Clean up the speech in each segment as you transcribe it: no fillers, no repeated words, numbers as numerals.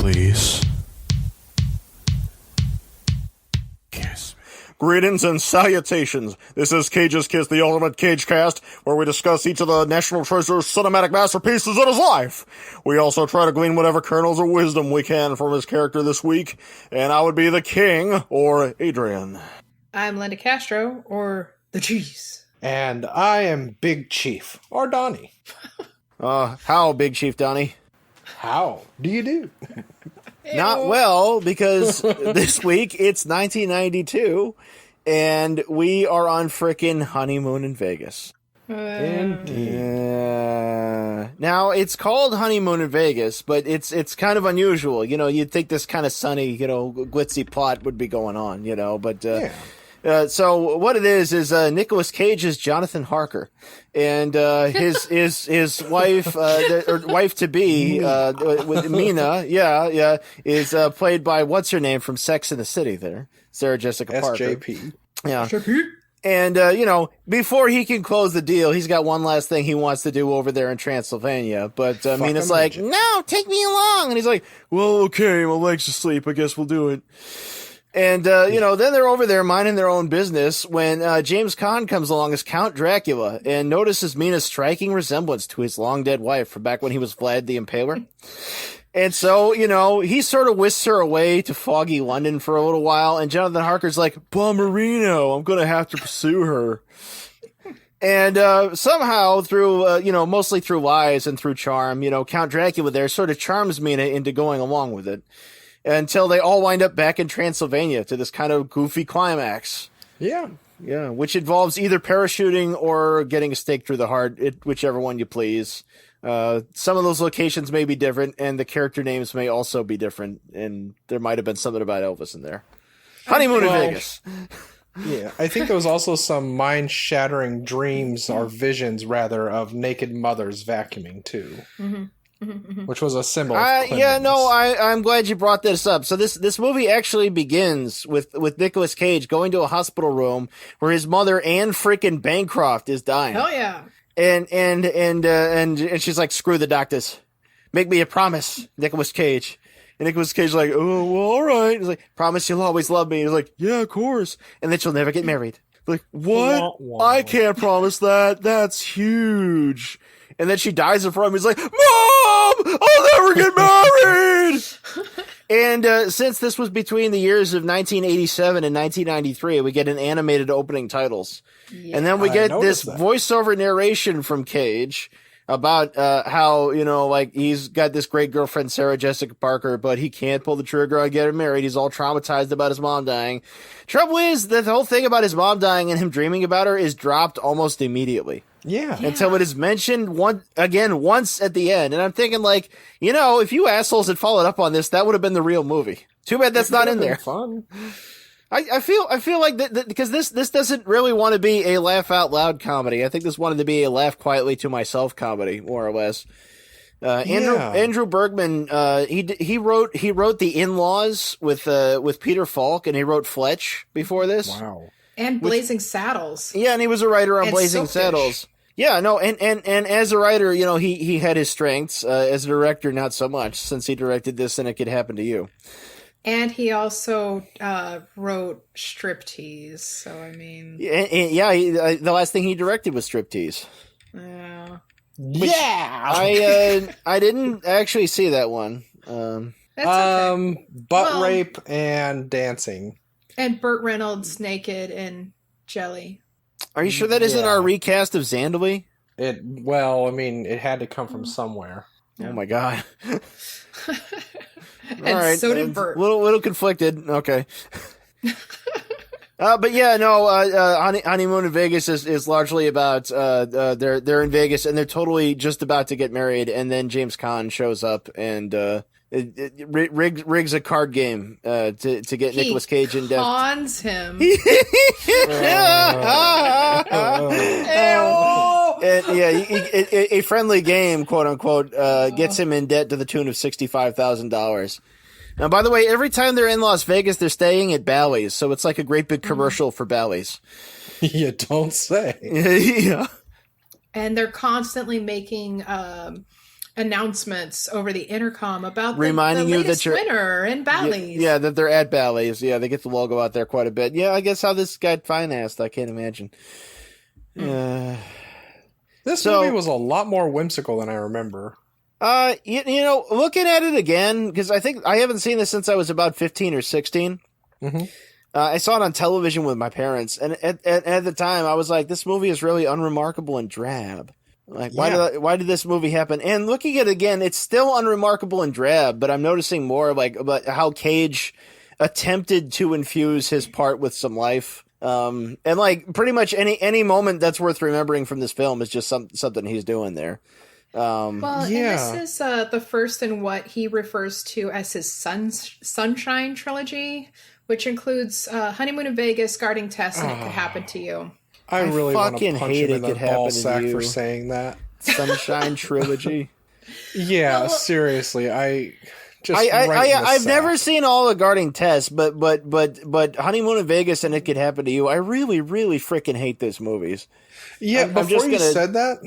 please. Kiss me. Greetings and salutations. This is Cage's Kiss, the ultimate Cage cast, where we discuss each of the National Treasure's cinematic masterpieces in his life. We also try to glean whatever kernels of wisdom we can from his character this week, and I would be the King, or Adrian. I'm Linda Castro, or the Cheese. And I am Big Chief, or Donnie. How, Big Chief Donnie? How do you do? Not well, because this week it's 1992, and we are on frickin' honeymoon in Vegas. Indeed. Now, it's called Honeymoon in Vegas, but it's kind of unusual. You know, you'd think this kind of sunny, glitzy plot would be going on, but... So what it is Nicolas Cage is Jonathan Harker, and his wife or wife to be with Mina, is played by what's her name from Sex and the City there, Sarah Jessica Parker. SJP. Yeah. And before he can close the deal, he's got one last thing he wants to do over there in Transylvania. But Mina's like, "No, take me along," and he's like, "Well, okay, my leg's asleep. I guess we'll do it." And, then they're over there minding their own business when James Caan comes along as Count Dracula and notices Mina's striking resemblance to his long-dead wife from back when he was Vlad the Impaler. And so, he sort of whisks her away to foggy London for a little while, and Jonathan Harker's like, "Bomberino, I'm going to have to pursue her." And somehow, through, mostly through lies and through charm, Count Dracula there sort of charms Mina into going along with it. Until they all wind up back in Transylvania to this kind of goofy climax. Yeah. Yeah, which involves either parachuting or getting a stake through the heart, whichever one you please. Some of those locations may be different, and the character names may also be different, and there might have been something about Elvis in there. Honeymoon in Vegas. Yeah, I think there was also some mind-shattering dreams, or visions, rather, of naked mothers vacuuming, too. Mm-hmm. Which was a symbol of I'm glad you brought this up. So this movie actually begins with Nicolas Cage going to a hospital room where his mother, Anne freaking Bancroft, is dying. Hell yeah. And she's like, "Screw the doctors. Make me a promise, Nicolas Cage." And Nicolas Cage's like, "Oh, well, all right." He's like, "Promise you'll always love me." He's like, "Yeah, of course." And then she'll never get married. Like, "What? I can't promise that. That's huge." And then she dies in front of him. He's like, "Mom, I'll never get married." And since this was between the years of 1987 and 1993, we get an animated opening titles. Yeah, and then we get this voiceover narration from Cage about how, he's got this great girlfriend, Sarah Jessica Parker, but he can't pull the trigger on getting married. He's all traumatized about his mom dying. Trouble is that the whole thing about his mom dying and him dreaming about her is dropped almost immediately. Yeah. Until it is mentioned once at the end. And I'm thinking, if you assholes had followed up on this, that would have been the real movie. Too bad that's not in there. Fun. I feel like that because this doesn't really want to be a laugh out loud comedy. I think this wanted to be a laugh quietly to myself comedy, more or less. Andrew Bergman, he wrote The In-Laws with Peter Falk, and he wrote Fletch before this. Wow. And Blazing Saddles. Yeah, and he was a writer on Blazing Soapish. Saddles. Yeah, no, and as a writer, he had his strengths. As a director, not so much, since he directed this and It Could Happen to You. And he also wrote Striptease, so I mean... the last thing he directed was Striptease. Yeah. I didn't actually see that one. That's okay. Rape and dancing. And Burt Reynolds naked in jelly. Are you sure that isn't our recast of Zandali? It had to come from somewhere. Yeah. Oh my god. And all right. So did Burt. Little conflicted. Okay. But yeah, no, Honeymoon in Vegas is largely about, they're in Vegas and they're totally just about to get married, and then James Caan shows up and, rigs a card game, to get Nicolas Cage in debt. Cons him. A friendly game, quote unquote, gets him in debt to the tune of $65,000. Now, by the way, every time they're in Las Vegas, they're staying at Bally's, so it's like a great big commercial for Bally's. You don't say. Yeah. And they're constantly making announcements over the intercom about reminding the you latest that you're winner in Bally's. Yeah, that they're at Bally's. Yeah, they get the logo out there quite a bit. Yeah, I guess how this got financed, I can't imagine. This movie was a lot more whimsical than I remember. Looking at it again, because I think I haven't seen this since I was about 15 or 16. Mm-hmm. I saw it on television with my parents, and at the time, I was like, "This movie is really unremarkable and drab." Like, why did this movie happen? And looking at it again, it's still unremarkable and drab, but I'm noticing more like about how Cage attempted to infuse his part with some life. And like pretty much any moment that's worth remembering from this film is just something he's doing there. And this is the first in what he refers to as his Sunshine trilogy, which includes Honeymoon in Vegas, Guarding Tess, and It Could Happen to You. I really want to fucking punch hate him in It the Could ball Happen to sack You. for saying that. Sunshine trilogy. Yeah, seriously, I've never seen all of Guarding Tess, but Honeymoon in Vegas and It Could Happen to You. I really, really freaking hate those movies. Yeah, before you said that,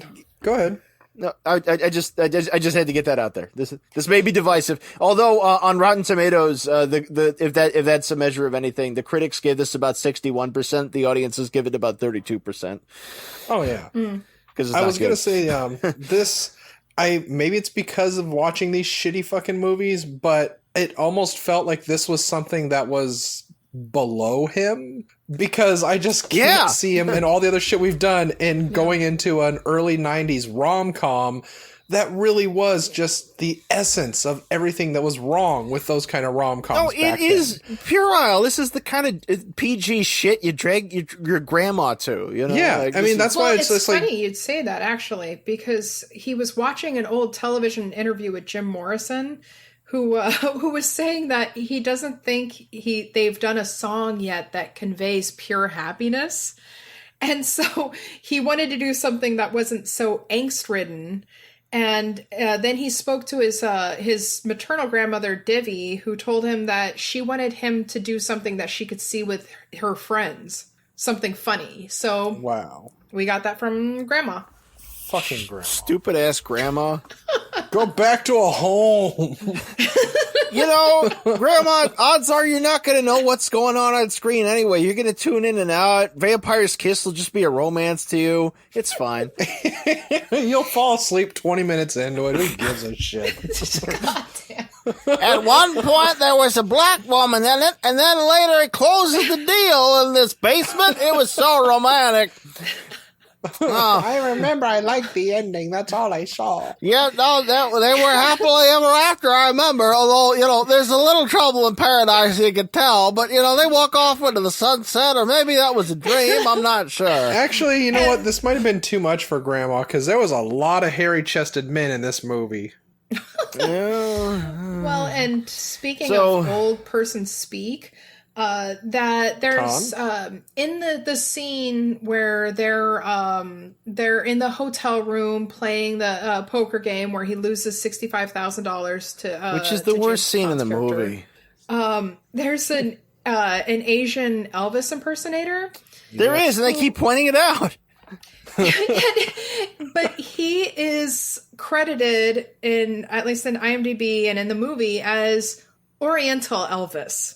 go ahead. No, I just had to get that out there. This may be divisive. Although on Rotten Tomatoes, if that's a measure of anything, the critics gave this about 61%. The audiences give it about 32%. Oh yeah, because I was gonna say this. Maybe it's because of watching these shitty fucking movies, but it almost felt like this was something that was below him, because I just can't see him in all the other shit we've done and going into an early 90s rom-com that really was just the essence of everything that was wrong with those kind of rom-coms. No, it is puerile. This is the kind of PG shit you drag your grandma to, you know? Yeah, like, I mean, that's why it's just funny like... you'd say that, actually, because he was watching an old television interview with Jim Morrison, who was saying that he doesn't think they've done a song yet that conveys pure happiness. And so he wanted to do something that wasn't so angst-ridden. And then he spoke to his maternal grandmother, Divi, who told him that she wanted him to do something that she could see with her friends, something funny. So wow, we got that from Grandma. Fucking grandma. Stupid ass grandma. Go back to a home. You know, Grandma, odds are you're not going to know what's going on screen anyway. You're going to tune in and out. Vampire's Kiss will just be a romance to you. It's fine. You'll fall asleep 20 minutes into it. Who gives a shit? God damn. At one point, there was a black woman in it, and then later it closes the deal in this basement. It was so romantic. I remember I liked the ending. That's all I saw. Yeah, no, they were happily ever after, I remember. Although, you know, there's a little trouble in paradise, you can tell. But, you know, they walk off into the sunset, or maybe that was a dream. I'm not sure. Actually, you know what? This might have been too much for Grandma, because there was a lot of hairy-chested men in this movie. Well, and speaking of old person speak... that there's in the scene where they're in the hotel room playing the poker game where he loses $65,000 to which is the worst scene in the movie. There's an Asian Elvis impersonator. There is, and they keep pointing it out. But he is credited in, at least in IMDb and in the movie, as Oriental Elvis.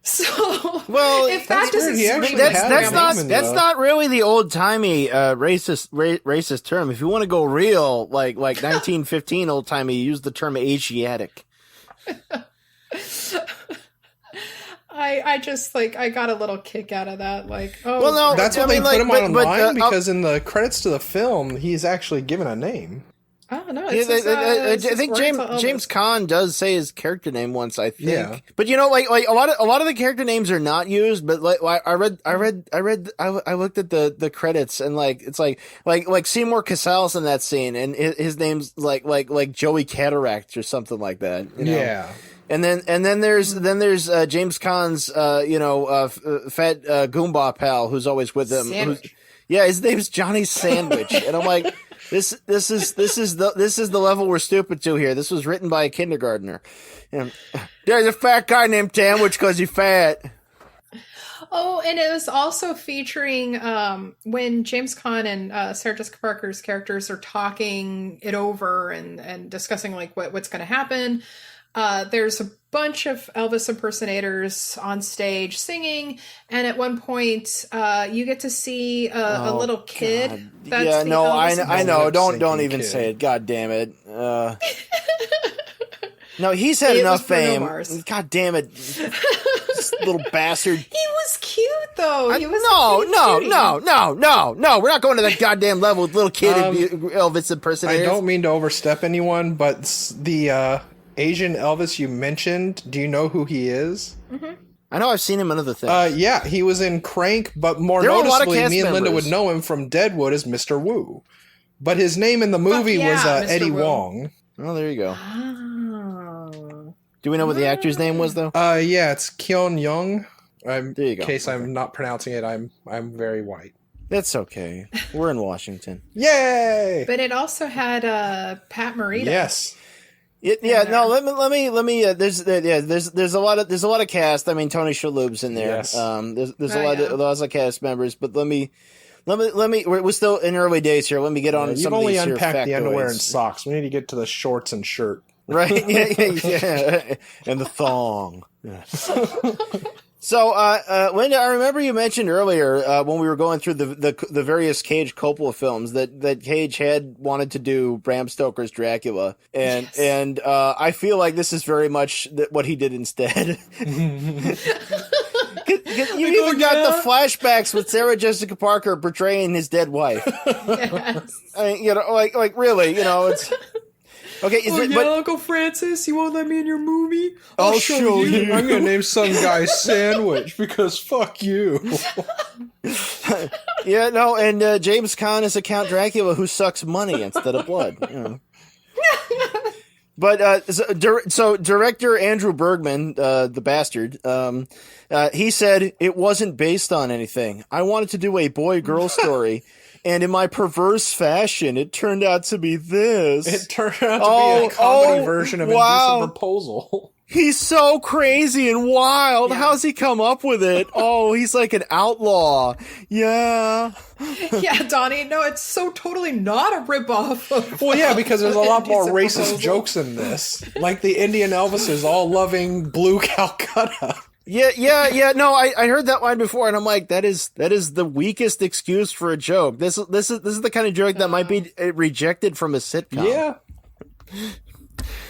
So, well, if that doesn't that's not really the old timey racist term. If you want to go real, like 1915 old timey, use the term Asiatic. I just I got a little kick out of that. Like, oh, well, no, that's what they put him online because in the credits to the film, he's actually given a name. Oh no! I think James Caan does say his character name once. I think, yeah. But you know, like a lot of the character names are not used. But like I looked at the credits and it's like Seymour Cassell's in that scene, and his name's like Joey Cataract or something like that. You know? Yeah. And then there's James Caan's fat Goomba pal who's always with him. His name's Johnny Sandwich, and I'm like. This is the level we're stupid to here. This was written by a kindergartner. And there's a fat guy named Sandwich because he's fat. Oh, and it was also featuring when James Caan and Sarah Jessica Parker's characters are talking it over and discussing like what's going to happen. There's a bunch of Elvis impersonators on stage singing, and at one point, you get to see a little kid. God. That's Yeah, the no, Elvis I know. Don't Sinking even kid. say it. God damn it. No, he's had It enough was Bruno fame. Mars. God damn it, this little bastard. He was cute though. He was No. We're not going to that goddamn level with little kid Elvis I impersonators. don't mean to overstep anyone, but the Asian Elvis you mentioned, do you know who he is? I know I've seen him in other things. Yeah, he was in Crank, but more There were a lot of noticeably, cast me and Linda members. would know him from Deadwood as Mr. Wu. But his name in the movie yeah, was Mr. Eddie Wu. Wong. Oh, there you go. Oh. Do we know what the actor's name was, though? Yeah, it's Kyeon Young. There you go. In case I'm not pronouncing it, I'm very white. That's okay. We're in Washington. Yay! But it also had Pat Morita. Yes. Yeah, no. Let me. There's a lot of cast. I mean, Tony Shalhoub's in there. Yes. There's Oh, yeah. lots of cast members. But let me. We're still in early days here. Let me get on You've some of only these here unpacked the underwear and factoids. socks. We need to get to the shorts and shirt. Right? Yeah. And the thong. Yeah. So, Linda, I remember you mentioned earlier when we were going through the various Cage Coppola films that Cage had wanted to do Bram Stoker's Dracula, and I feel like this is very much what he did instead. You even got the flashbacks with Sarah Jessica Parker portraying his dead wife. Yes. I mean, like really, it's. Okay, but Uncle Francis, you won't let me in your movie? I'll show you. I'm gonna name some guy Sandwich because fuck you. Yeah, no, and James Caan is a Count Dracula who sucks money instead of blood. But so director Andrew Bergman, the bastard, he said it wasn't based on anything. I wanted to do a boy-girl story. And in my perverse fashion, it turned out to be this. It turned out to be a comedy version of Indecent Proposal. He's so crazy and wild. Yeah. How's he come up with it? Oh, he's like an outlaw. Yeah. Yeah, Donnie, no, it's so totally not a ripoff of Well, yeah, because there's a lot more Indecent racist Proposal. jokes in this. Like the Indian Elvises all loving Blue Calcutta. Yeah. No, I heard that line before, and I'm like, that is the weakest excuse for a joke. This is the kind of joke that might be rejected from a sitcom. Yeah.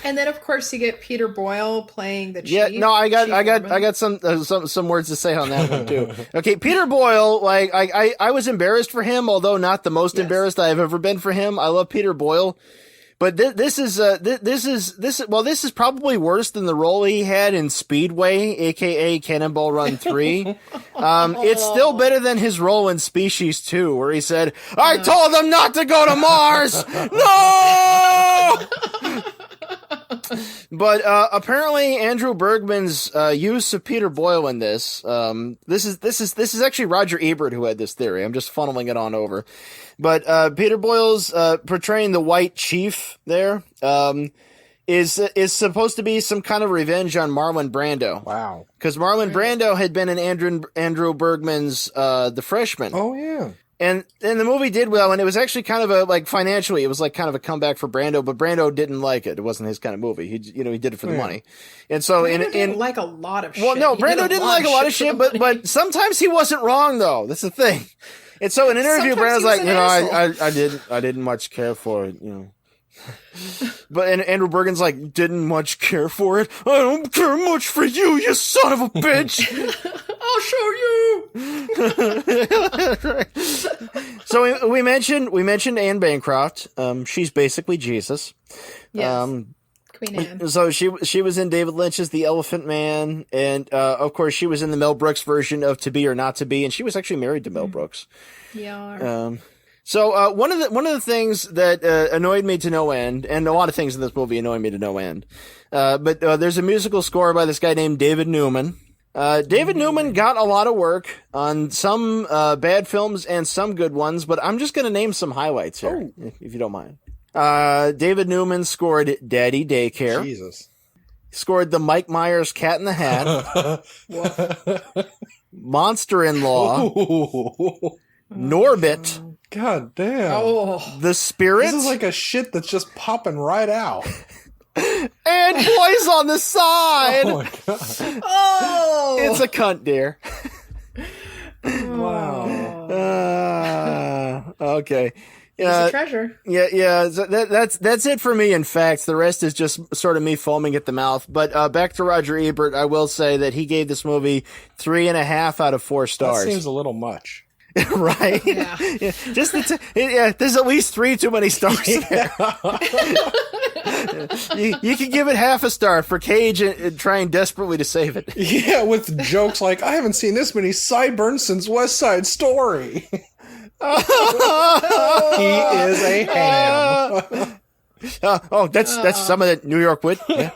And then, of course, you get Peter Boyle playing the chief. Yeah, no, I got Chief some words to say on that one too. Okay, Peter Boyle, like I was embarrassed for him, although not the most embarrassed I have ever been for him. I love Peter Boyle, but this is probably worse than the role he had in Speedway, aka Cannonball Run 3. It's still better than his role in Species 2, where he said, "I told them not to go to Mars." No. But apparently Andrew Bergman's use of Peter Boyle in this is actually Roger Ebert who had this theory. I'm just funneling it on over. But Peter Boyle's portraying the White Chief there is supposed to be some kind of revenge on Marlon Brando. Wow. Because Marlon Brando had been in Andrew Bergman's The Freshman. Oh, yeah. And the movie did well, and it was actually kind of financially, it was like kind of a comeback for Brando, but Brando didn't like it. It wasn't his kind of movie. He did it for the money. And so Brando didn't like a lot of shit. well, no, He did Brando didn't like a lot of shit, but sometimes he wasn't wrong though. That's the thing. And so in an interview, Sometimes Brando's he like, was an I didn't much care for it, But Andrew Bergen's like, didn't much care for it. I don't care much for you, you son of a bitch. I'll show you. So we mentioned Anne Bancroft. She's basically Jesus. Yes. Queen Anne. So she was in David Lynch's The Elephant Man, and of course she was in the Mel Brooks version of To Be or Not to Be, and she was actually married to Mel Brooks. Yeah. So one of the things that annoyed me to no end, and a lot of things in this movie annoy me to no end, but there's a musical score by this guy named David Newman. David Newman got a lot of work on some bad films and some good ones, but I'm just going to name some highlights here, if you don't mind. David Newman scored Daddy Daycare. Jesus. Scored the Mike Myers Cat in the Hat. Monster-in-Law, Norbit, God damn. Oh, The Spirit, This is like a shit that's just popping right out. and Boys on the Side. Oh my god. oh, It's a cunt, dear. Wow. Okay. he's a treasure. Yeah. So that's it for me. In fact, the rest is just sort of me foaming at the mouth. But back to Roger Ebert, I will say that he gave this movie 3.5 out of 4 stars. That seems a little much. Right? Yeah. Just there's at least 3 too many stars there. You can give it half a star for Cage and trying desperately to save it. Yeah, with jokes like, I haven't seen this many sideburns since West Side Story. He is a ham. That's some of that New York wit. Yeah.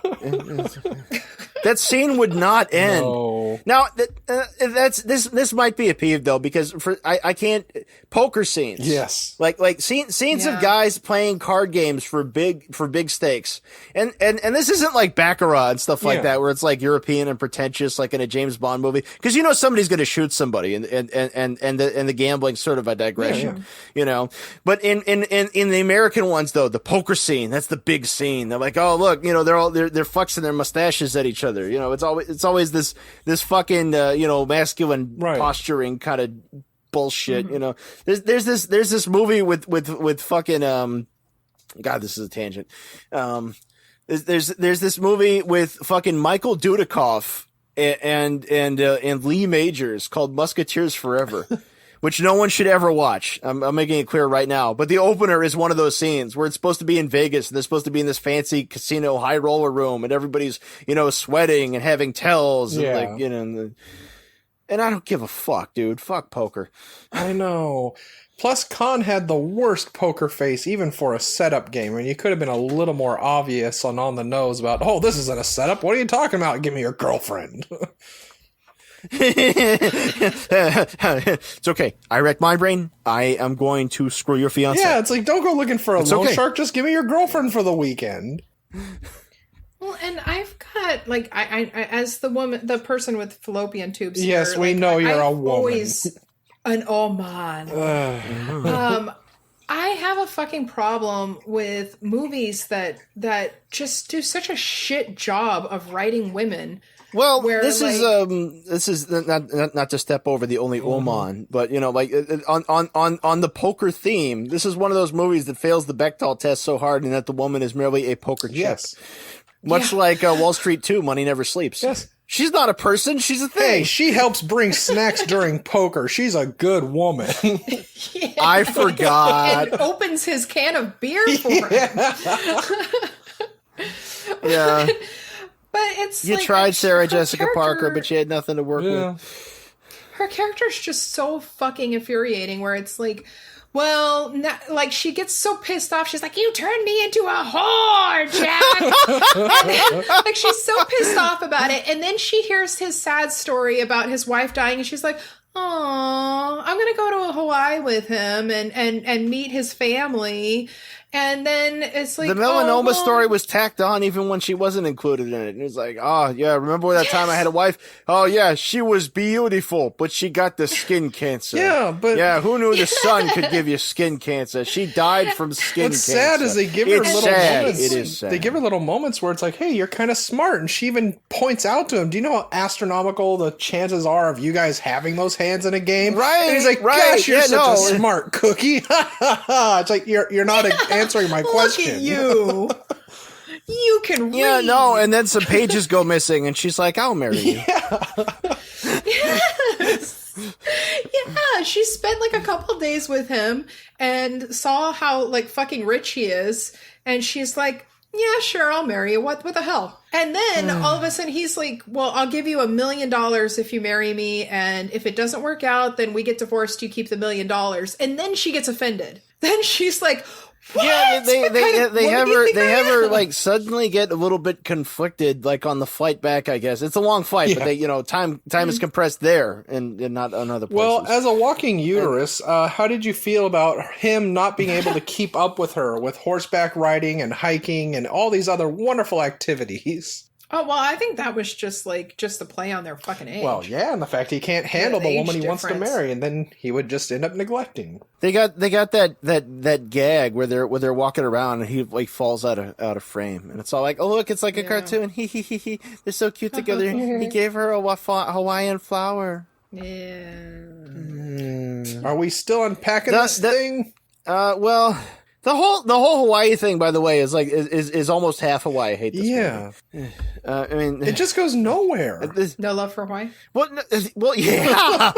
That scene would not end. No. Now, this might be a peeve though, because I can't poker scenes. Yes. Like scenes of guys playing card games for big stakes, and this isn't like Baccarat and stuff like that, where it's like European and pretentious, like in a James Bond movie, because somebody's going to shoot somebody, and the gambling's sort of a digression, But in the American ones though, the poker scene, that's the big scene. They're like, oh look, they're flexing their mustaches at each other. It's always this fucking masculine posturing kind of bullshit. There's this movie with fucking God, this is a tangent. There's this movie with fucking Michael Dudikoff and Lee Majors called Musketeers Forever. Which no one should ever watch. I'm making it clear right now. But the opener is one of those scenes where it's supposed to be in Vegas, and they're supposed to be in this fancy casino high roller room, and everybody's, sweating and having tells, and and I don't give a fuck, dude. Fuck poker. I know. Plus, Caan had the worst poker face, even for a setup game. I mean, you could have been a little more obvious on the nose about, oh, this isn't a setup. What are you talking about? Give me your girlfriend. It's okay. I wrecked my brain. I am going to screw your fiance. Yeah, it's like, don't go looking for a loan shark. Just give me your girlfriend for the weekend. Well, and I've got like I as the person with fallopian tubes. Yes, here, we know you're a woman. Always an man. I have a fucking problem with movies that just do such a shit job of writing women. Well, this is not to step over the only Oman, but on the poker theme, this is one of those movies that fails the Bechdel test so hard, in that the woman is merely a poker chip. Yes, much like Wall Street 2, Money Never Sleeps. Yes, she's not a person; she's a thing. Hey, she helps bring snacks during poker. She's a good woman. Yeah, I forgot. And opens his can of beer for him. Yeah. But it's you tried Sarah Jessica Parker, but she had nothing to work with. Her character's just so fucking infuriating, where it's like, well, like she gets so pissed off. She's like, "You turned me into a whore, Jack." And then, like, she's so pissed off about it, and then she hears his sad story about his wife dying, and she's like, "Oh, I'm gonna go to Hawaii with him and meet his family." And then it's like, the melanoma story was tacked on even when she wasn't included in it. And it was like, oh yeah, remember that time I had a wife? Oh yeah, she was beautiful, but she got the skin cancer. Yeah, who knew the sun could give you skin cancer? She died from skin What's cancer. sad is they give her little moments. It is sad. They give her little moments where it's like, hey, you're kind of smart, and she even points out to him, do you know how astronomical the chances are of you guys having those hands in a game? Right. And he's like, gosh, you're such a smart cookie. It's like you're not answering my question. Look at you. You can read. Yeah, no, and then some pages go missing, and she's like, I'll marry you. Yes. Yeah, she spent like a couple days with him and saw how like fucking rich he is, and she's like, yeah, sure, I'll marry you. What the hell? And then all of a sudden he's like, well, I'll give you $1 million if you marry me, and if it doesn't work out, then we get divorced, you keep the $1 million. And then she gets offended. Then she's like, what? Yeah, they have her like suddenly get a little bit conflicted, like on the flight back. I guess it's a long flight, but they, time is compressed there and not on other places. Well, as a walking uterus, how did you feel about him not being able to keep up with her with horseback riding and hiking and all these other wonderful activities? Oh, well, I think that was just a play on their fucking age. Well, yeah, and the fact he can't handle the woman he wants to difference. marry, and then he would just end up neglecting. They got that gag where they're walking around and he like falls out of frame, and it's all like, oh look, it's like a cartoon. He. They're so cute together. He gave her a Hawaiian flower. Yeah. Are we still unpacking this thing? Well. The whole Hawaii thing, by the way, is almost half Hawaii. I hate this movie. I mean, it just goes nowhere. No love for Hawaii. Well, yeah.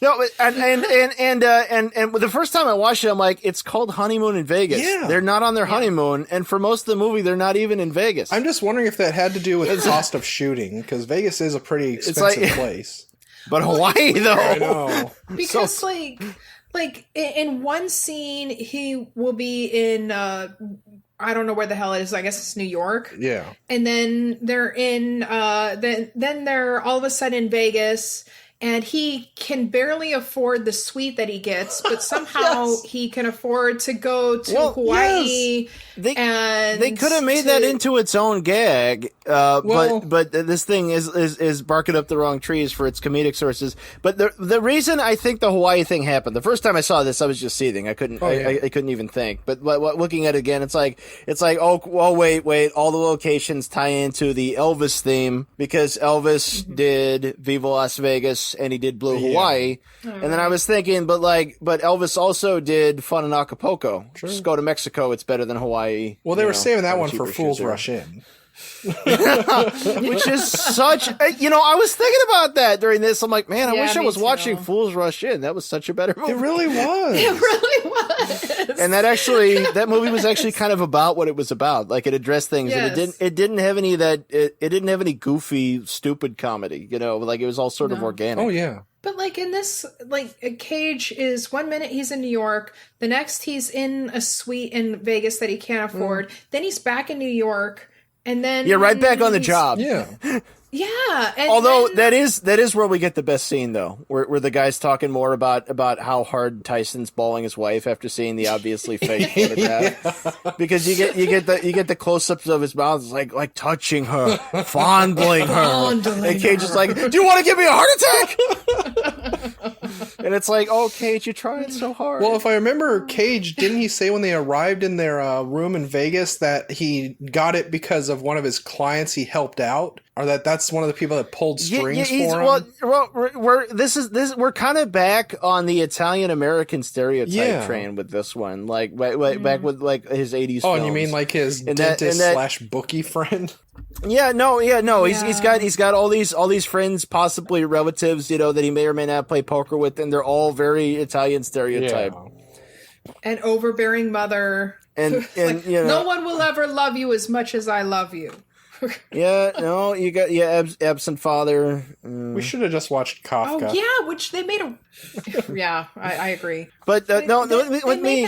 No, and the first time I watched it, I'm like, it's called Honeymoon in Vegas. Yeah. They're not on their honeymoon, and for most of the movie, they're not even in Vegas. I'm just wondering if that had to do with the cost of shooting, because Vegas is a pretty expensive place. But Hawaii, though, I know, because Like in one scene, he will be in I don't know where the hell it is. I guess it's New York. Yeah. And then they're in then they're all of a sudden in Vegas, and he can barely afford the suite that he gets, but somehow he can afford to go to Hawaii. Yes. They could have made that into its own gag, but this thing is barking up the wrong trees for its comedic sources. But the reason I think the Hawaii thing happened, the first time I saw this, I was just seething. I couldn't even think. But looking at it again, it's like wait, all the locations tie into the Elvis theme, because Elvis did Viva Las Vegas and he did Blue Hawaii. And then I was thinking, but Elvis also did Fun in Acapulco. Sure. Just go to Mexico, it's better than Hawaii. Well, they were saving that one for Fools Rush In. Which is such I was thinking about that during this. I'm like, man, I wish I was watching Fools Rush In. That was such a better movie. It really was. It really was. And that movie was actually kind of about what it was about. Like, it addressed things, and it didn't have any it didn't have any goofy, stupid comedy. Like, it was all sort of organic. Oh yeah. But like in this, like Cage is 1 minute he's in New York, the next he's in a suite in Vegas that he can't afford, then he's back in New York. And then right back on the job. Yeah. Yeah. Although that is where we get the best scene, though, where the guy's talking more about how hard Tyson's balling his wife after seeing the obviously fake photograph. Because you get the close ups of his mouth, it's like touching her, fondling her. And Cage is like, "Do you want to give me a heart attack?" And it's like, "Oh, Cage, you tried so hard." Well, if I remember, Cage, didn't he say when they arrived in their room in Vegas that he got it because of one of his clients he helped out? Or that's one of the people that pulled strings for him. We're kind of back on the Italian American stereotype train with this one, like back with like his 80s. Oh, films. and you mean like his dentist / bookie friend? Yeah, no. He's got all these friends, possibly relatives, that he may or may not play poker with, and they're all very Italian stereotype. Yeah. An overbearing mother, and no one will ever love you as much as I love you. Yeah, no, you got absent father. We should have just watched Kafka. Oh yeah, which they made a. Yeah, I agree. But let me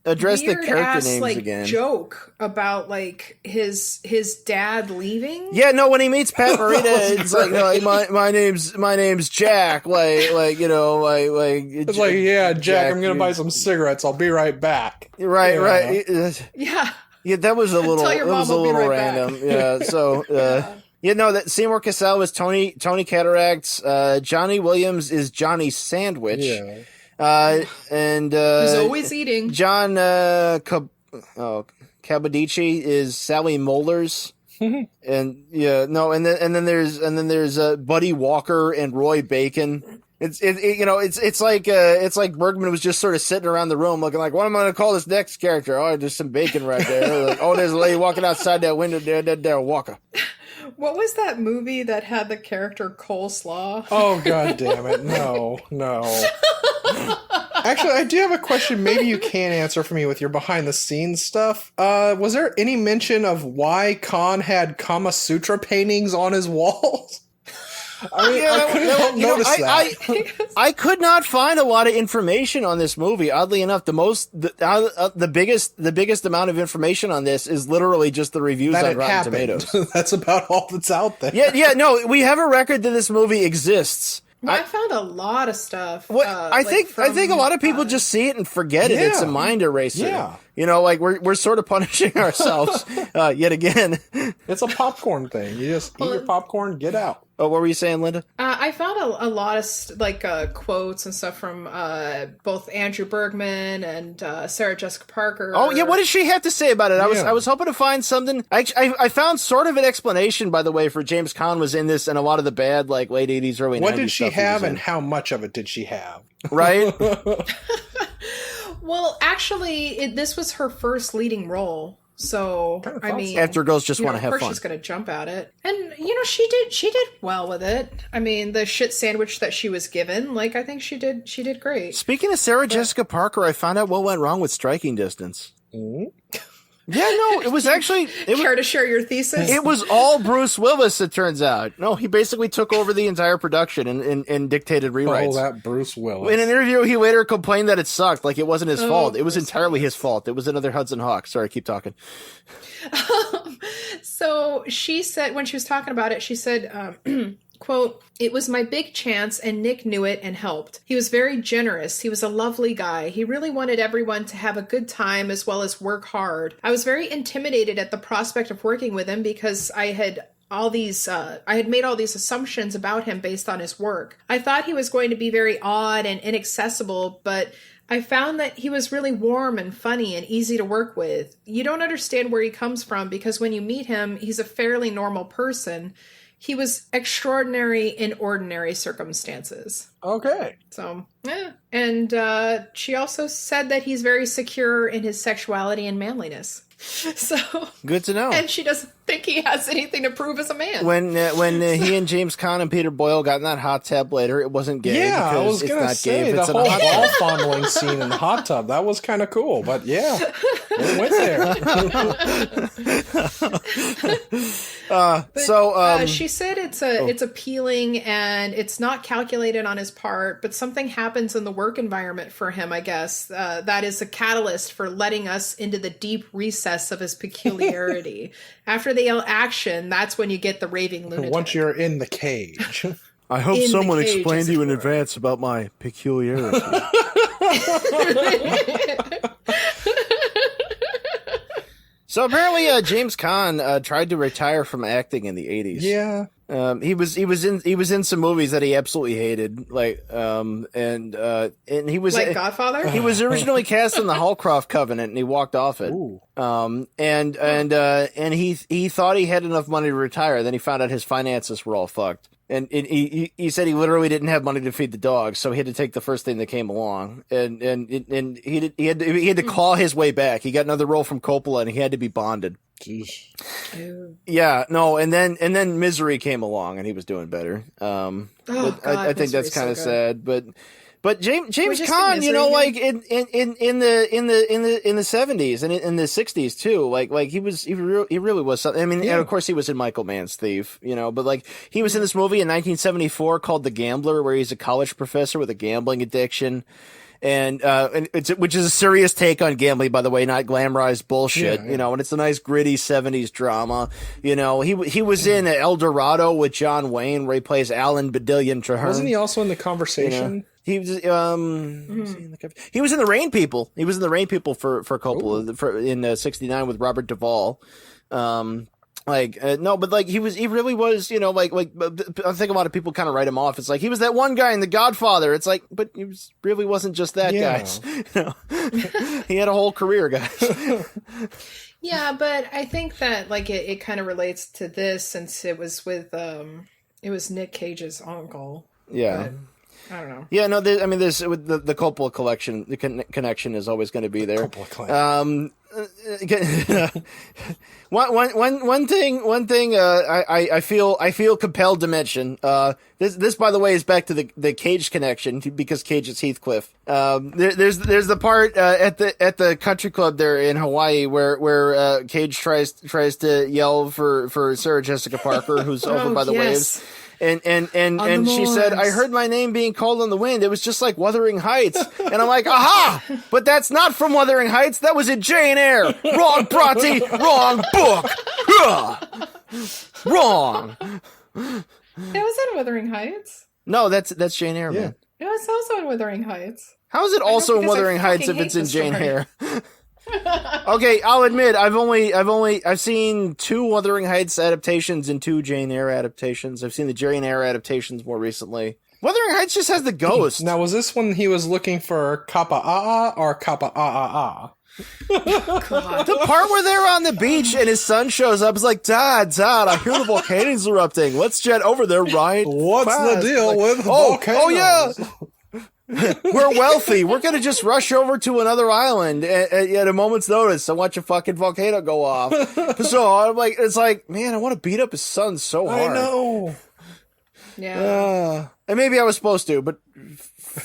address the character ass, names again. Joke about like his dad leaving. Yeah, no, when he meets Pat Morita, it's like, my name's Jack. It's like, yeah, Jack, I'm gonna buy some cigarettes. I'll be right back. Right. Yeah. Yeah, that was a little random. Back. Yeah, so that Seymour Cassell was Tony Cataracts. Johnny Williams is Johnny Sandwich. Yeah. And he's always eating. John Cabadici is Sally Mollers. And then there's Buddy Walker and Roy Bacon. It's like Bergman was just sort of sitting around the room looking like, what am I going to call this next character? Oh, there's some bacon right there. Like, oh, there's a lady walking outside that window there, Walker. What was that movie that had the character Coleslaw? Oh, God damn it. No. Actually, I do have a question maybe you can answer for me with your behind-the-scenes stuff. Was there any mention of why Caan had Kama Sutra paintings on his walls? I couldn't help notice that. I could not find a lot of information on this movie. Oddly enough, the biggest amount of information on this is literally just the reviews on Rotten Tomatoes. That's about all that's out there. Yeah, no, we have a record that this movie exists. Well, I found a lot of stuff. I think a lot of people just see it and forget it. It's a mind eraser. Yeah. You know, like we're sort of punishing ourselves yet again. It's a popcorn thing. You just eat your popcorn, get out. Oh, what were you saying, Linda? I found a lot of quotes and stuff from both Andrew Bergman and Sarah Jessica Parker. Oh yeah, what did she have to say about it? I was hoping to find something. I found sort of an explanation, by the way, for James Caan was in this and a lot of the bad like late 80s, early 90s. What did she have, and how much of it did she have? Right. Well, actually, this was her first leading role. So, I mean, after girls just want to have fun. Of course she's going to jump at it. And, she did well with it. I mean, the shit sandwich that she was given, like, I think she did great. Speaking of Sarah Jessica Parker, I found out what went wrong with Striking Distance. Mm-hmm. Yeah, no, it was actually... Care to share your thesis? It was all Bruce Willis, it turns out. No, he basically took over the entire production and dictated rewrites. Oh, that Bruce Willis. In an interview, he later complained that it sucked, like it wasn't his fault. It was entirely his fault. It was another Hudson Hawk. Sorry, keep talking. So she said, when she was talking about it, she said... quote, "It was my big chance and Nick knew it and helped. He was very generous. He was a lovely guy. He really wanted everyone to have a good time as well as work hard. I was very intimidated at the prospect of working with him because I had made all these assumptions about him based on his work. I thought he was going to be very odd and inaccessible, but I found that he was really warm and funny and easy to work with. You don't understand where he comes from because when you meet him, he's a fairly normal person. He was extraordinary in ordinary circumstances." Okay. So, yeah. And she also said that he's very secure in his sexuality and manliness. So good to know. And she doesn't think he has anything to prove as a man. When he and James Caan and Peter Boyle got in that hot tub later, it wasn't gay. Yeah, I was gonna say the whole ball fondling scene in the hot tub, that was kind of cool. But yeah, it went there. She said it's appealing and it's not calculated on his part, but something happens in the work environment for him, I guess, that is a catalyst for letting us into the deep recess of his peculiarity. After the action, that's when you get the raving lunatic. Once you're in the cage. I hope someone explained to you in advance about my peculiarity. So apparently, James Caan tried to retire from acting in the 80s. Yeah. He was in some movies that he absolutely hated, and he was like Godfather. He was originally cast in the Hallcroft Covenant, and he walked off it. Ooh. And he thought he had enough money to retire. Then he found out his finances were all fucked. And he said he literally didn't have money to feed the dogs, so he had to take the first thing that came along. And he had to claw his way back. He got another role from Coppola, and he had to be bonded. Jeez. Yeah, no, and then Misery came along, and he was doing better. I think that's kind of sad, but James Caan, like in the 70s and in the 60s too, like he really was something. I mean, and of course he was in Michael Mann's Thief, but like he was in this movie in 1974 called The Gambler, where he's a college professor with a gambling addiction. And which is a serious take on gambling, by the way, not glamorized bullshit, and it's a nice gritty 70s drama. He was in El Dorado with John Wayne, where he plays Alan Badillion Traherne. Wasn't he also in The Conversation? He was he was in The Rain People. He was in The Rain People for Coppola in 69 with Robert Duvall. No, but like he really was, I think a lot of people kind of write him off. It's like he was that one guy in The Godfather. It's like, but he really wasn't just that, guys. He had a whole career, guys. Yeah, but I think that like it kind of relates to this since it was with it was Nick Cage's uncle. Yeah. But I don't know. Yeah, no, there's with the Coppola collection, the connection is always going to be there. One thing I feel compelled to mention. This by the way is back to the Cage connection because Cage is Heathcliff. There's the part at the country club there in Hawaii where Cage tries to yell for Sarah Jessica Parker, who's over by the waves. And she said, "I heard my name being called on the wind. It was just like Wuthering Heights." And I'm like, aha! But that's not from Wuthering Heights. That was in Jane Eyre. Wrong, Bronte. Wrong book. Wrong. It was in Wuthering Heights. No, that's Jane Eyre, man. It was also in Wuthering Heights. How is it also in Wuthering Heights if it's in Jane Eyre? Okay, I'll admit I've seen 2 Wuthering Heights adaptations and 2 Jane Eyre adaptations. I've seen the Jane Eyre adaptations more recently. Wuthering Heights just has the ghost. Now, was this when he was looking for Kappa or Kappa God. The part where they're on the beach and his son shows up is like, Dad, I hear the volcanoes erupting. Let's jet over there, right? What's fast. the deal Like, with volcanoes? Oh, yeah. We're wealthy. We're going to just rush over to another island at a moment's notice and watch a fucking volcano go off. So I'm like, it's like, man, I want to beat up his son so hard. I know. Yeah. And maybe I was supposed to, but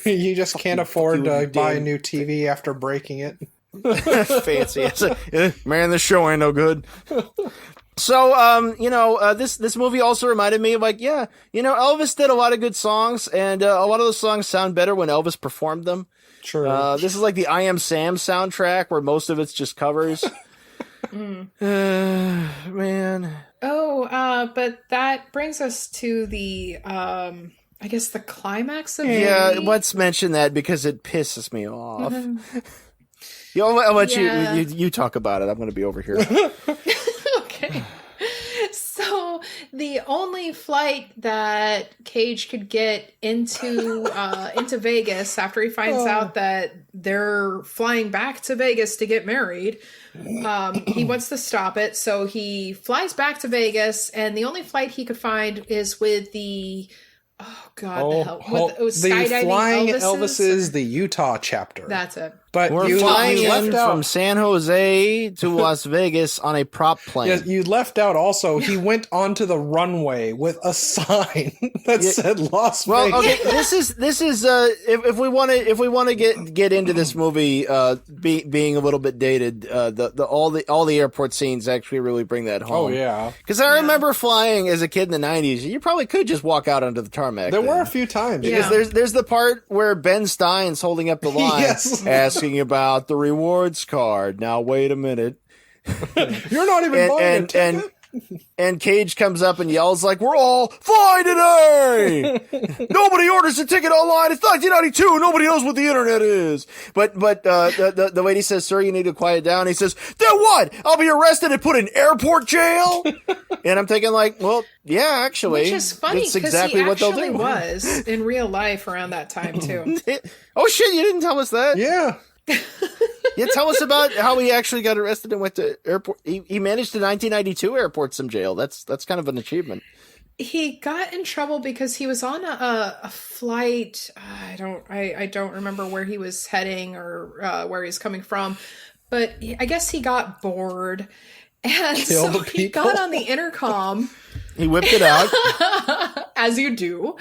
You just can't afford you, to buy a damn. new TV after breaking it. fancy. It's like, man, this show ain't no good. So, this movie also reminded me of like, Elvis did a lot of good songs, and a lot of those songs sound better when Elvis performed them. True. This is like the I Am Sam soundtrack, where most of it's just covers. Man. Oh, but that brings us to the, I guess the climax of Yeah, the movie. let's mention that because it pisses me off. I'll let you talk about it. I'm going to be over here. Okay. So the only flight that Cage could get into Vegas after he finds out that they're flying back to Vegas to get married, he wants to stop it. So he flies back to Vegas, and the only flight he could find is with the skydiving Flying Elvises. Elvises, the Utah chapter. That's it. But We're you flying left in out from San Jose to Las Vegas on a prop plane. Yeah, you left out also. He went onto the runway with a sign that said Las Vegas. Well, okay, this is if we want to get into this movie being a little bit dated, all the airport scenes actually really bring that home. Oh yeah, because I remember flying as a kid in the '90s. You probably could just walk out onto the tarmac. There then. were a few times. Because there's the part where Ben Stein's holding up the line, Yes. asking about the rewards card. Now wait a minute. You're not even buying a ticket. And Cage comes up and yells like, "We're all flying today! Nobody orders a ticket online. It's 1992. Nobody knows what the internet is." But the lady says, "Sir, you need to quiet down." He says, "Then what? I'll be arrested and put in airport jail?" And I'm thinking like, well, yeah, actually. Which is funny that's because exactly he what they'll actually do. was in real life around that time too. Oh shit, you didn't tell us that? Yeah. Yeah, tell us about how he actually got arrested and went to airport. He managed a 1992 airport some jail. That's kind of an achievement. He got in trouble because he was on a flight. I don't remember where he was heading or where he's coming from, but I guess he got bored, and Kill so the he people. got on the intercom. He whipped it out. As you do.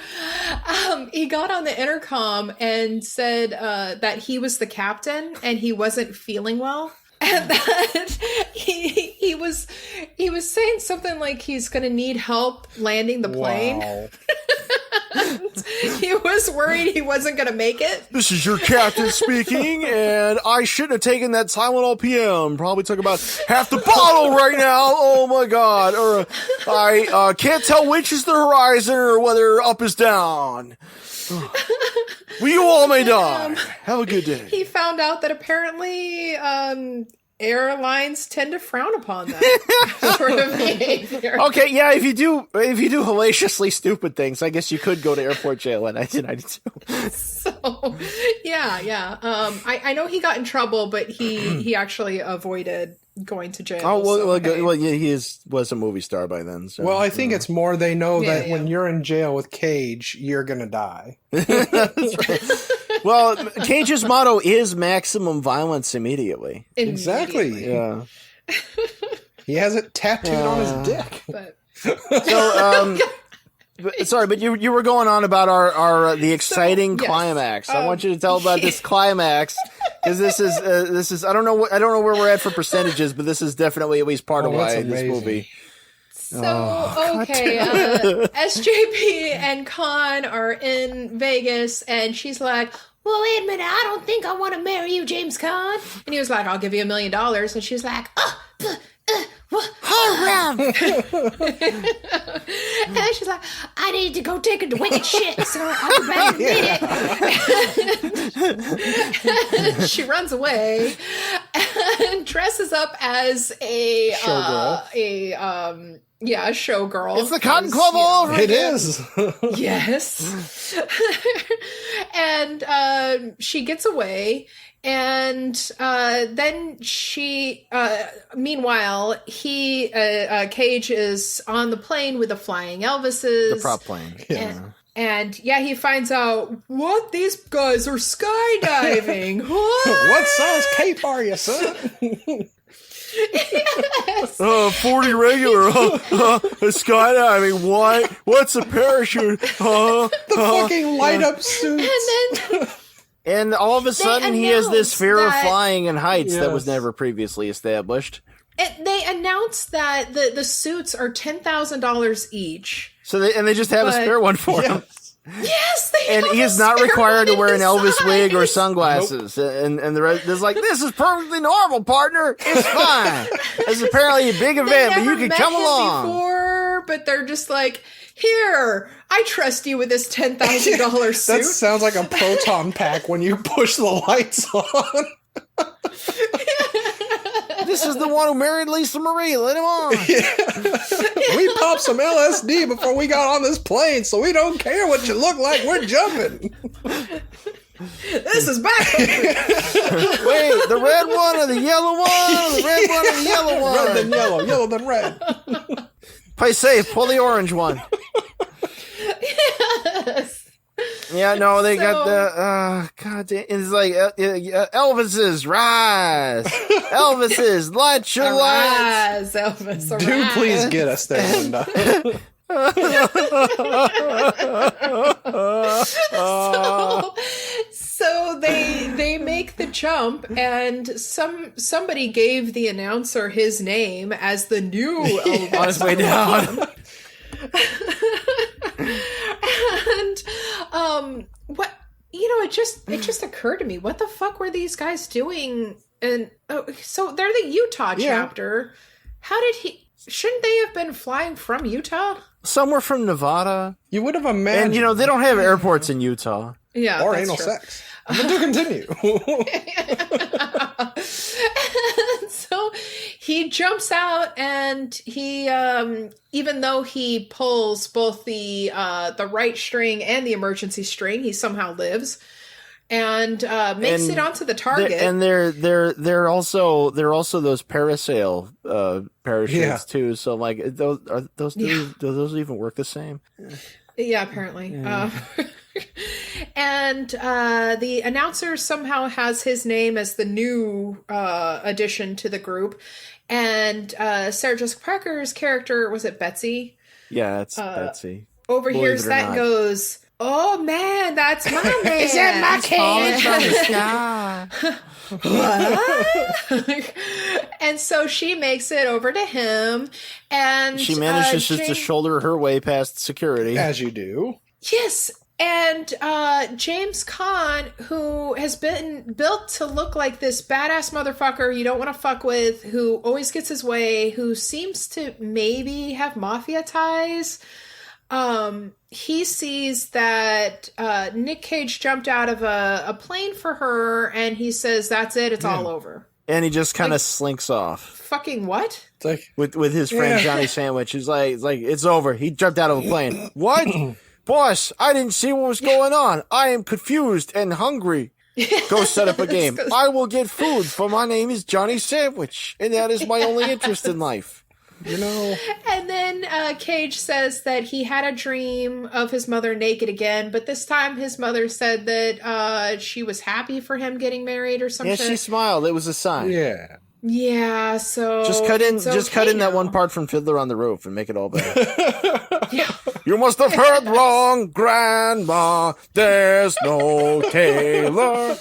He got on the intercom and said that he was the captain and he wasn't feeling well. And that he was saying something like he's going to need help landing the plane. Wow. He was worried he wasn't going to make it. This is your captain speaking, and I shouldn't have taken that Tylenol PM. Probably took about half the bottle right now. Oh my god! Or I can't tell which is the horizon or whether up is down. Well, you all may die. Have a good day. He found out that apparently airlines tend to frown upon that sort of behavior. Okay, yeah, if you do hellaciously stupid things, I guess you could go to airport jail in 1992. So, yeah. I know he got in trouble, but he actually avoided going to jail. Oh well, so, hey. yeah, he was a movie star by then. So. Well, I think it's more they know Yeah, that yeah. when you're in jail with Cage, you're gonna die. Well, Cage's motto is maximum violence immediately. Exactly. Yeah. He has it tattooed on his dick. But So, but you were going on about our the exciting yes. climax. I want you to tell about this climax because this is I don't know where we're at for percentages, but this is definitely at least part of that's why this amazing. movie. So, okay, SJP and Caan are in Vegas, and she's like, well, wait a minute, I don't think I want to marry you, James Caan. And he was like, I'll give you $1 million. And she's like, what? And then she's like, I need to go take a wicked shit, so I'll be back in a minute. And she runs away and dresses up as a showgirl. A showgirl. It's the Cotton Club all over It again. is. Yes. And she gets away. And then she, meanwhile, Cage is on the plane with the flying Elvises. The prop plane. And he finds out, what? These guys are skydiving. What? What size cape are you, son? Yes. 40 regular. Skydiving. What? What's a parachute? The fucking light up suits. And then... And all of a sudden, he has this fear of flying in heights that was Yes. never previously established. They announced that the suits are $10,000 each. So they just have a spare one for him. Yes, they And have he is a not spare required to one wear an Elvis inside. wig or sunglasses. Nope. And the rest is like, this is perfectly normal, partner. It's fine. It's apparently a big event, but you can come along. Before, but they're just like, here, I trust you with this $10,000 suit. That sounds like a proton pack when you push the lights on. This is the one who married Lisa Marie. Let him on. We popped some LSD before we got on this plane, so we don't care what you look like. We're jumping. This is backcountry. Wait, the red one or the yellow one? The red one or the yellow one? Red then yellow, yellow then red. Play safe. Pull the orange one. Yes. Yeah, no, they got the, God damn, it's like, Elvises, rise! Elvises, light your lights! Arise, Elvis, arise. Do please get us there, Linda. So they make the jump, and somebody gave the announcer his name as the new Elvis On his way down. And what it just occurred to me, what the fuck were these guys doing? And so they're the Utah chapter. How did shouldn't they have been flying from Utah? Somewhere from Nevada. You would have imagined. And, they don't have airports in Utah. Yeah, or that's anal true. sex. But do continue. And so he jumps out, and he even though he pulls both the right string and the emergency string, he somehow lives and makes it onto the target. They're also those parasail parachutes too. So like do those even work the same? Yeah, apparently. And the announcer somehow has his name as the new addition to the group. And Sarah Jessica Parker's character, was it Betsy? Yeah, it's Betsy. Overhears that and goes, oh man, that's my man. Is that my can? from the sky? And so she makes it over to him, and She manages just to shoulder her way past security. As you do. Yes. And James Caan, who has been built to look like this badass motherfucker you don't want to fuck with, who always gets his way, who seems to maybe have mafia ties, he sees that Nick Cage jumped out of a plane for her, and he says, that's it, it's all over. And he just kind of slinks off. Fucking what? It's like, With his friend Johnny Sandwich. He's like, it's over. He jumped out of a plane. What? Boss, I didn't see what was going on. I am confused and hungry. Go set up a game. I will get food, for my name is Johnny Sandwich, and that is my only interest in life. And then Cage says that he had a dream of his mother naked again, but this time his mother said that she was happy for him getting married or something. Yeah, she smiled. It was a sign. yeah. Yeah, so Just cut in that now. one part from Fiddler on the Roof and make it all better. Yeah. You must have heard wrong, Grandma. There's no tailor.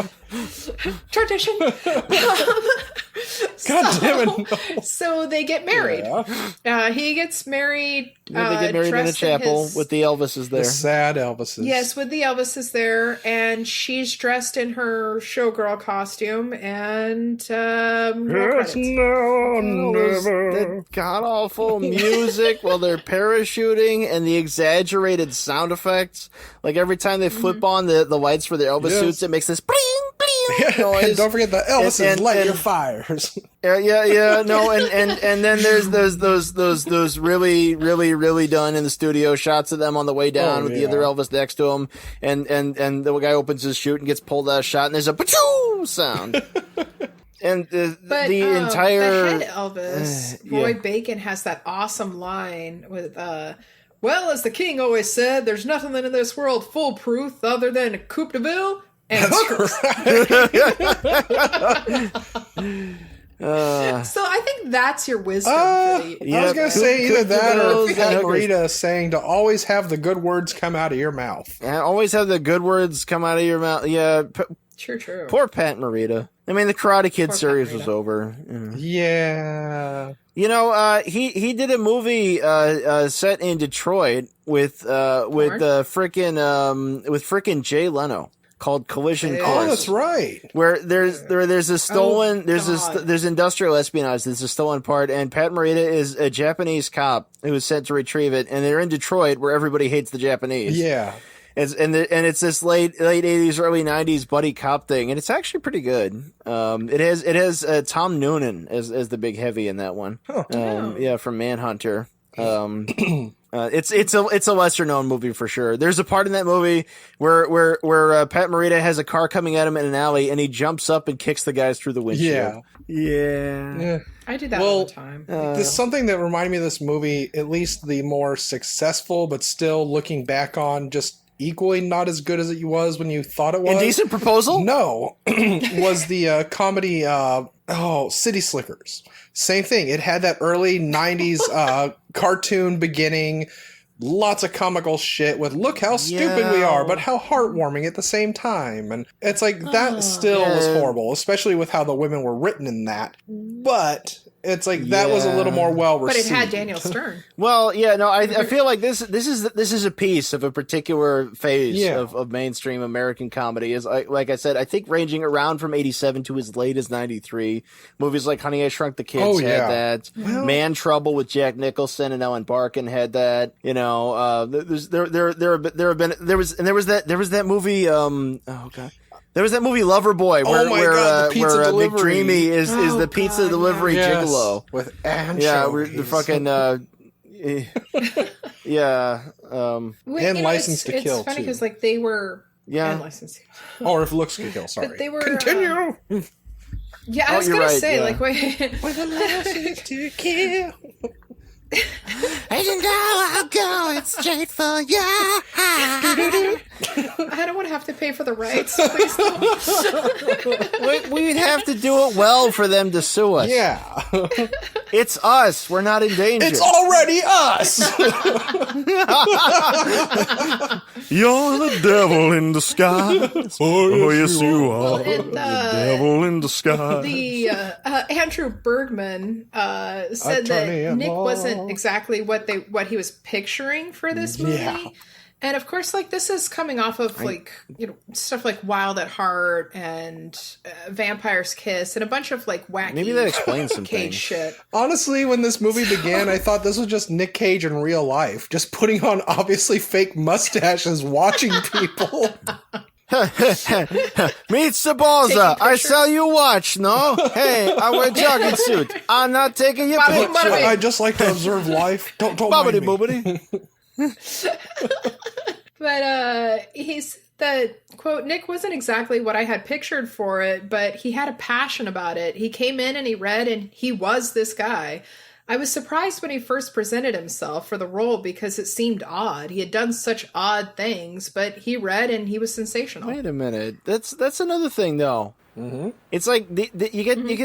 Tradition. God damn it. No. So they get married. Yeah. He gets married. They get married in the chapel with the Elvises there. The sad Elvises. Yes, with the Elvises there, and she's dressed in her showgirl costume, and Yes, no, never. That god awful music while they're parachuting and the exaggerated sound effects. Like every time they flip on the lights for their Elvis suits, it makes this bling bling noise. And don't forget the Elvises light and your fires. Yeah, no, and then there's those really done in the studio shots of them on the way down with the other Elvis next to him, and the guy opens his chute and gets pulled out of shot, and there's a pachoo sound. And the entire the head Elvis, Roy Bacon, has that awesome line with well, as the king always said, there's nothing in this world foolproof other than a Coupe de Ville and hookers. So I think that's your wisdom. I was going to say either that or Pat Morita saying to always have the good words come out of your mouth. And always have the good words come out of your mouth. Yeah. True. Poor Pat Morita. I mean, the Karate Kid series was over. Yeah. You know, he did a movie set in Detroit with frickin' Jay Leno called Collision Course. Oh, that's right. Where there's a stolen there's industrial espionage. There's a stolen part, and Pat Morita is a Japanese cop who is sent to retrieve it, and they're in Detroit where everybody hates the Japanese. Yeah. It's this late 80s, early 90s buddy cop thing, and it's actually pretty good. It has Tom Noonan as the big heavy in that one. Yeah, from Manhunter. It's a lesser known movie for sure. There's a part in that movie where Pat Morita has a car coming at him in an alley, and he jumps up and kicks the guys through the windshield. Yeah. I did that all the time. There's something that reminded me of this movie, at least the more successful, but still looking back on, just equally not as good as it was when you thought it was. Indecent Proposal? No. Was the comedy City Slickers. Same thing. It had that early 90s cartoon beginning, lots of comical shit with look how stupid we are, but how heartwarming at the same time. And it's like that still was horrible, especially with how the women were written in that. But it's like that was a little more well received. But it had Daniel Stern. Well, yeah, no, I feel like this is a piece of a particular phase of mainstream American comedy. Is like I said, I think ranging around from 87 to as late as 93. Movies like Honey, I Shrunk the Kids had that. Well, Man Trouble with Jack Nicholson and Ellen Barkin had that. You know, there was that movie. There was that movie Loverboy where McDreamy is the pizza delivery gigolo with anchovies. Yeah, the fucking and License to Kill. It's funny too. because like they were and License to Kill. Or if Looks Could Kill. Sorry, but they were continue. I was gonna say like wait. With a license to kill. Agent I'll go it straight for you. I don't want to have to pay for the rights. Please don't. We'd have to do it well for them to sue us. Yeah. It's us. We're not in danger. It's already us. You're the devil in disguise. Oh, yes, you are. Well, the devil in disguise. The Andrew Bergman said that Nick wasn't exactly what he was picturing for this movie. Yeah. And of course, like this is coming off of like stuff like Wild at Heart and Vampire's Kiss and a bunch of like wacky maybe that explains some Cage things. shit. Honestly, when this movie began, I thought this was just Nick Cage in real life, just putting on obviously fake mustaches, watching people. Meet Saboza. I sell you watch, no? Hey, I wear jogging suit. I'm not taking your picture. I just like to observe life. Don't mind me. Boobity. But he's the quote, Nick wasn't exactly what I had pictured for it, but he had a passion about it. He came in and he read and he was this guy. I was surprised when he first presented himself for the role because it seemed odd. He had done such odd things, but he read and he was sensational. Wait a minute. That's another thing though. Mm-hmm. It's like you get you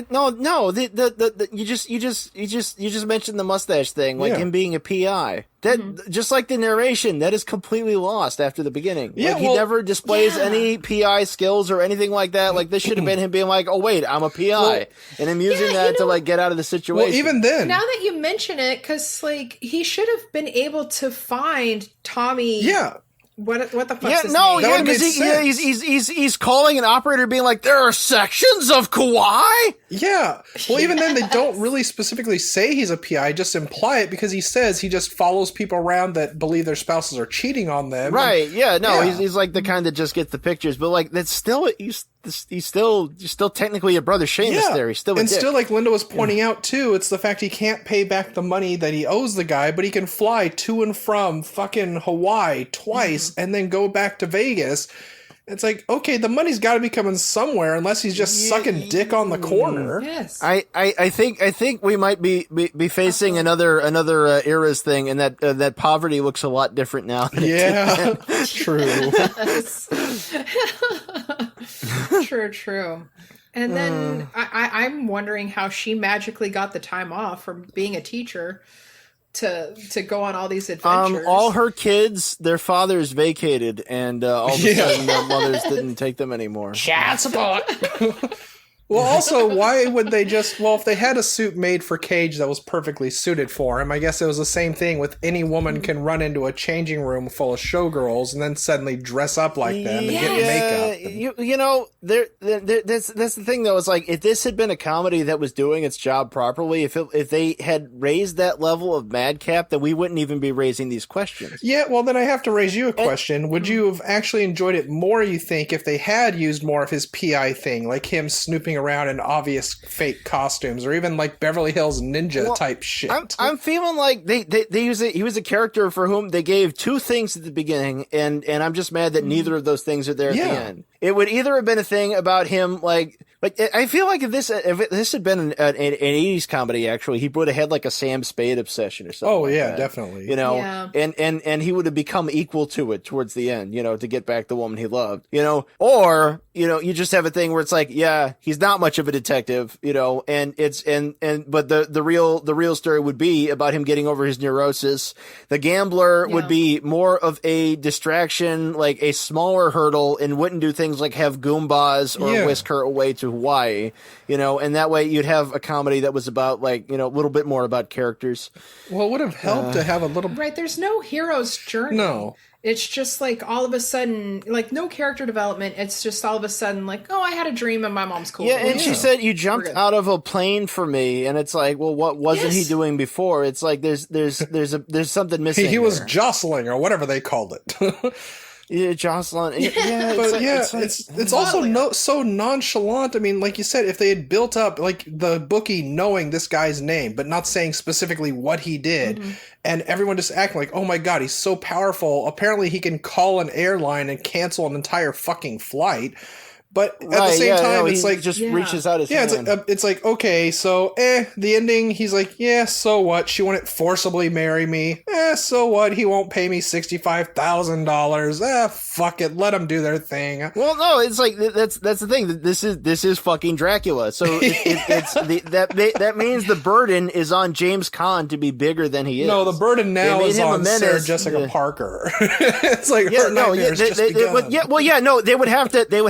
just mentioned the mustache thing, like him being a PI. That just like the narration, that is completely lost after the beginning. Yeah, like he never displays any PI skills or anything like that. Like this should have been him being like, "Oh wait, I'm a PI," and him using that to like get out of the situation. Well, even then, now that you mention it, because like he should have been able to find Tommy. Yeah. What the fuck's his no, name? yeah, because he's calling an operator being like, there are sections of Kauai? Yeah. Well, even then, they don't really specifically say he's a PI, just imply it because he says he just follows people around that believe their spouses are cheating on them. Right, he's like the kind that just gets the pictures, but like, that's still, he's still technically a brother Seamus there. He's still a and dick. still, like Linda was pointing out too, it's the fact he can't pay back the money that he owes the guy, but he can fly to and from fucking Hawaii twice and then go back to Vegas. It's like, okay, the money's got to be coming somewhere, unless he's just sucking dick on the corner. Yes, I think we might be facing another era's thing, and that poverty looks a lot different now. Yeah, true. True. And then I'm wondering how she magically got the time off from being a teacher to go on all these adventures. All her kids, their fathers vacated, and all of a sudden their mothers didn't take them anymore. Child support. Well, also, why would they just... Well, if they had a suit made for Cage that was perfectly suited for him, I guess it was the same thing with any woman can run into a changing room full of showgirls and then suddenly dress up like them and get makeup. That's the thing, though. It's like, if this had been a comedy that was doing its job properly, if they had raised that level of madcap, then we wouldn't even be raising these questions. Yeah, well, then I have to raise you a question. Would you have actually enjoyed it more, you think, if they had used more of his PI thing, like him snooping around in obvious fake costumes, or even like Beverly Hills Ninja type shit? I'm feeling like they use it. He was a character for whom they gave two things at the beginning, and I'm just mad that neither of those things are there at the end. It would either have been a thing about him, like I feel like if this had been an 80s comedy, actually, he would have had like a Sam Spade obsession or something. Oh, yeah, that, definitely. And he would have become equal to it towards the end, to get back the woman he loved, or, you just have a thing where it's like, yeah, he's not much of a detective, and it's, but the real story would be about him getting over his neurosis. The gambler would be more of a distraction, like a smaller hurdle, and wouldn't do things like have Goombas or whisk her away to Hawaii, and that way you'd have a comedy that was about like, a little bit more about characters. Well, it would have helped to have a little... Right, there's no hero's journey. No. It's just like all of a sudden, like no character development. It's just all of a sudden like, oh, I had a dream and my mom's cool. Yeah, and she said, you jumped out of a plane for me. And it's like, well, what wasn't he doing before? It's like, there's something missing. He was jostling or whatever they called it. Yeah, Jocelyn. It's also so nonchalant. I mean, like you said, if they had built up like the bookie knowing this guy's name, but not saying specifically what he did, and everyone just acting like, oh my god, he's so powerful. Apparently, he can call an airline and cancel an entire fucking flight. But at the same time, it's like just reaches out his hand. It's like okay, so the ending. He's like, yeah, so what? She wouldn't forcibly marry me. So what? He won't pay me $65,000. Fuck it, let them do their thing. Well, no, it's like that's the thing. This is fucking Dracula. So that means the burden is on James Caan to be bigger than he is. No, the burden now is on Sarah Jessica Parker. It's like her nightmares just begun. They would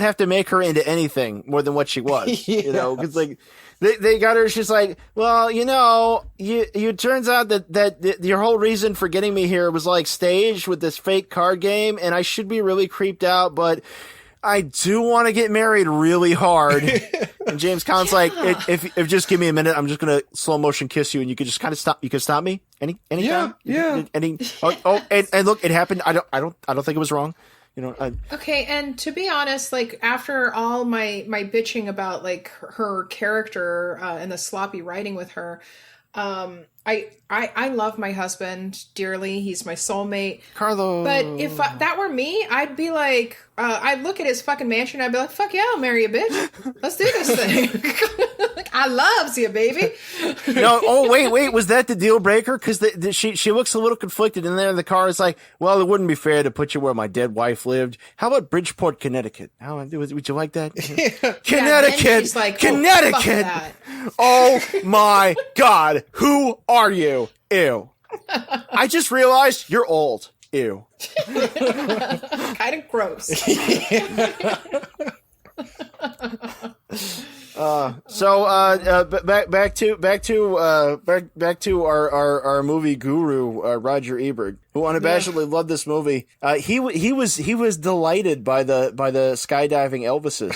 have to make her into anything more than what she was, because like they got her. She's like, well, it turns out that your whole reason for getting me here was like staged with this fake card game, and I should be really creeped out, but I do want to get married really hard. And James Caan's like, if just give me a minute, I'm just gonna slow motion kiss you, and you could just kind of stop. You could stop me anytime. Yeah. And look, it happened. I don't think it was wrong. Okay, and to be honest, like after all my bitching about like her character and the sloppy writing with her, I love my husband dearly. He's my soulmate. Carlo. But if that were me, I'd be like, I'd look at his fucking mansion. I'd be like, fuck yeah, I'll marry you, bitch. Let's do this thing. Like, I loves you, baby. No, oh, wait. Was that the deal breaker? Because she looks a little conflicted. And then in the car, it's like, well, it wouldn't be fair to put you where my dead wife lived. How about Bridgeport, Connecticut? Would you like that? Yeah, Connecticut. Like, Connecticut. Oh my God. Who are you? Ew. I just realized you're old. Ew. Kind of gross. Back to our movie guru, Roger Ebert, who unabashedly loved this movie. He was delighted by the skydiving Elvises.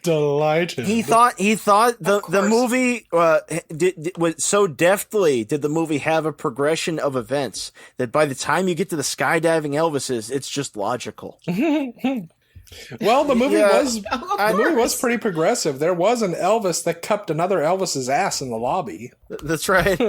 Delighted. He thought the movie was so deftly did the movie have a progression of events that by the time you get to the skydiving Elvises, it's just logical. Well, the movie was pretty progressive. There was an Elvis that cupped another Elvis's ass in the lobby. That's right.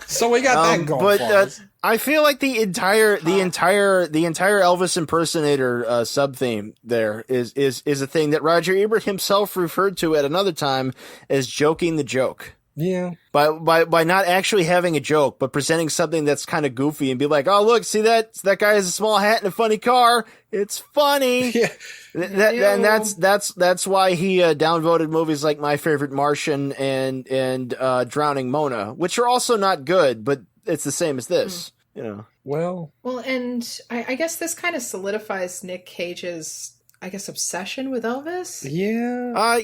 So we got that going for us. I feel like the entire Elvis impersonator sub theme there is a thing that Roger Ebert himself referred to at another time as joking the joke. Yeah. By not actually having a joke, but presenting something that's kind of goofy and be like, oh, look, see that guy has a small hat and a funny car. It's funny. Yeah. And that's why he downvoted movies like My Favorite Martian and Drowning Mona, which are also not good, but it's the same as this, you know. Well, and I guess this kind of solidifies Nick Cage's, I guess, obsession with Elvis. Yeah.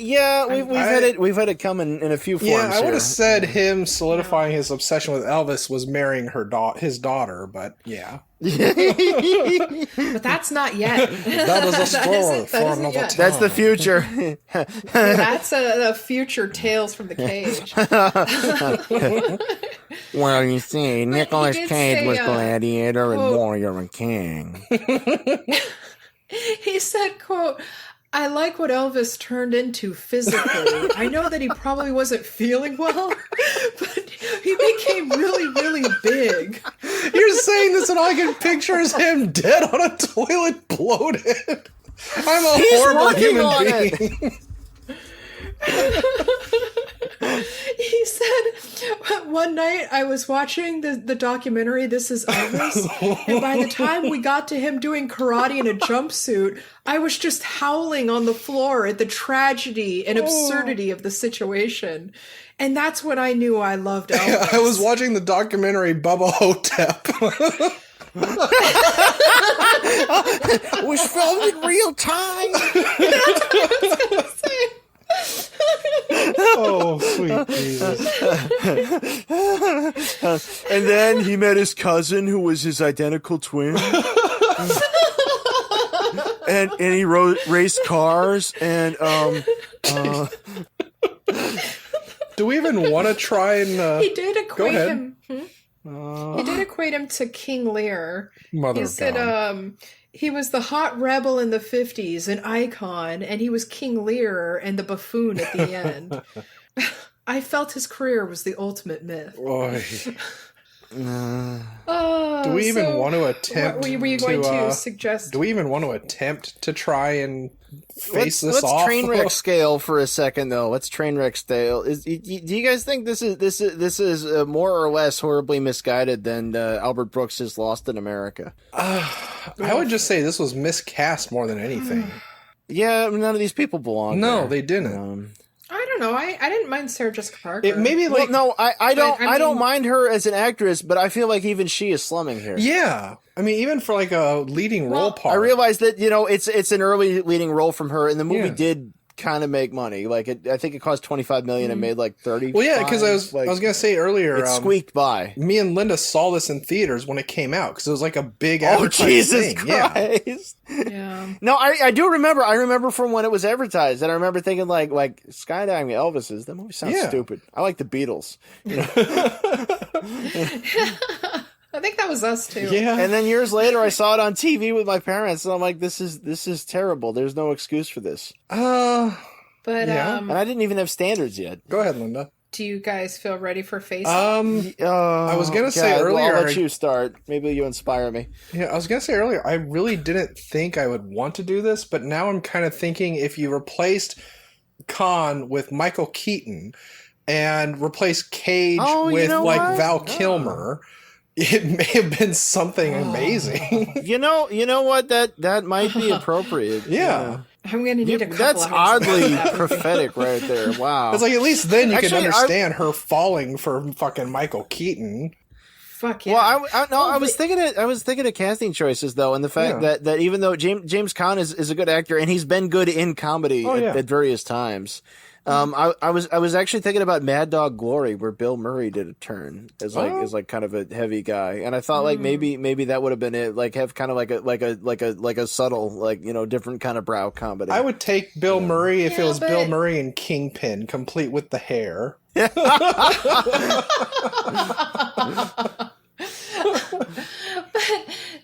We've had it come in a few forms. Yeah, I would have said him solidifying his obsession with Elvis was marrying his daughter, but yeah. But that's not yet. That is a story for another time. That's the future. That's a future Tales from the Cage. Well, you see, Nicolas Cage was gladiator and warrior and king. He said, quote, I like what Elvis turned into physically. I know that he probably wasn't feeling well, but he became really, really big. You're saying this and all I can picture is him dead on a toilet bloated. I'm a horrible human being. He said, one night I was watching the documentary This Is Elvis, and by the time we got to him doing karate in a jumpsuit, I was just howling on the floor at the tragedy and absurdity of the situation. And that's when I knew I loved Elvis. I was watching the documentary Bubba Hotep. It was filmed in real time. That's what I was going to say. Oh, sweet Jesus. And then he met his cousin who was his identical twin. and he raced cars and do we even want to try and he did equate him. He did equate him to King Lear. He said he was the hot rebel in the 50s, an icon, and he was King Lear and the buffoon at the end. I felt his career was the ultimate myth. Do we even want to attempt? Were you going to suggest? Do we even want to attempt to try and face this off? Let's train wreck scale for a second, though. Let's train wreck scale. Do you guys think this is more or less horribly misguided than Albert Brooks's Lost in America? I would just say this was miscast more than anything. Yeah, none of these people belong. No, they didn't. I don't know. I didn't mind Sarah Jessica Parker. It maybe like I don't mind her as an actress, but I feel like even she is slumming here. Yeah, I mean, even for like a leading role part. I realize that it's an early leading role from her, and the movie did kind of make money. Like I think it cost $25 million and made like 30. Well, yeah, because I was gonna say earlier, it squeaked by. Me and Linda saw this in theaters when it came out because it was like a big Jesus thing. Christ! Yeah. No, I do remember. I remember from when it was advertised, and I remember thinking like skydiving Elvises. That movie sounds stupid. I like the Beatles. You know? I think that was us too. Yeah. And then years later, I saw it on TV with my parents, and I'm like, "This is terrible. There's no excuse for this." But and I didn't even have standards yet. Go ahead, Linda. Do you guys feel ready for Face I was gonna say earlier. Well, I'll let you start. Maybe you inspire me. Yeah, I was gonna say earlier. I really didn't think I would want to do this, but now I'm kind of thinking if you replaced Caan with Michael Keaton and replaced Cage with like Val Kilmer, it may have been something amazing. You know what? That might be appropriate. Yeah. I'm going to need a couple That's of oddly prophetic right there. Wow. It's like at least then you can understand her falling for fucking Michael Keaton. Fuck yeah. Well, I was thinking of casting choices though, and the fact that even though James Caan is a good actor and he's been good in comedy at various times, I was actually thinking about Mad Dog Glory, where Bill Murray did a turn as like kind of a heavy guy, and I thought like maybe that would have been it, like have kind of like a subtle, like, you know, different kind of brow comedy. I would take Bill Murray if it was Bill Murray and Kingpin, complete with the hair. But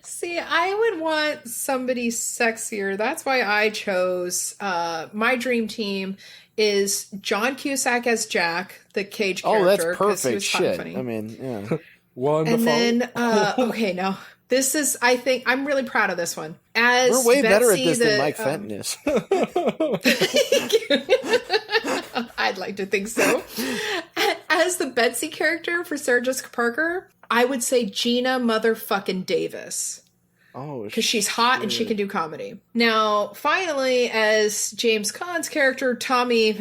see, I would want somebody sexier. That's why I chose my dream team is John Cusack as Jack, the Cage character. Oh, that's perfect shit. Funny. I mean, yeah. Wonderful. And then, okay, now this is, I think, I'm really proud of this one. As we're way Betsy, better at this than Mike Fenton is. I'd like to think so. As the Betsy character for Sarah Jessica Parker, I would say Gina motherfucking Davis. Oh, because she's hot and she can do comedy. Now, finally, as James Caan's character, Tommy,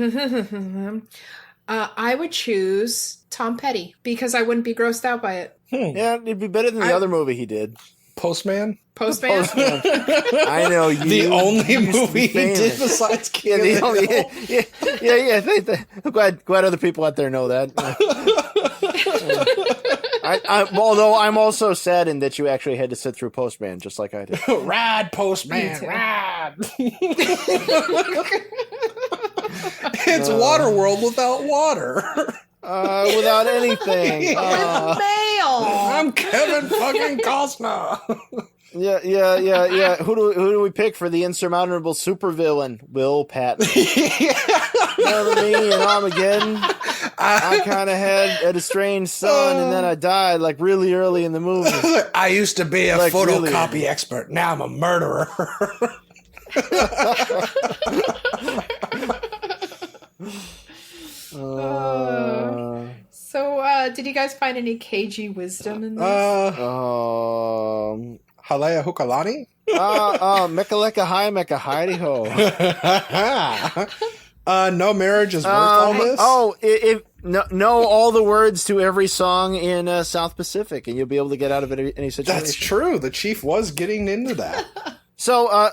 I would choose Tom Petty because I wouldn't be grossed out by it. Yeah, it'd be better than the other movie he did. Postman? Postman? I know you. The only movie he did besides King of the Hill. I'm glad other people out there know that. Although I'm also saddened that you actually had to sit through Postman just like I did. Ride, Postman, ride! It's Waterworld without water. Without anything. With mail! I'm Kevin fucking Costner. Yeah. Who do we pick for the insurmountable supervillain? Will Patton. Remember me in Armageddon? I kind of had an estranged son, and then I died like really early in the movie. I used to be a photocopy expert. Now I'm a murderer. So, did you guys find any cagey wisdom in this? Halea Hukalani? Mekaleka hi, Meka hidey ho. No marriage is worth all this? Know all the words to every song in South Pacific, and you'll be able to get out of any situation. That's true. The chief was getting into that. So,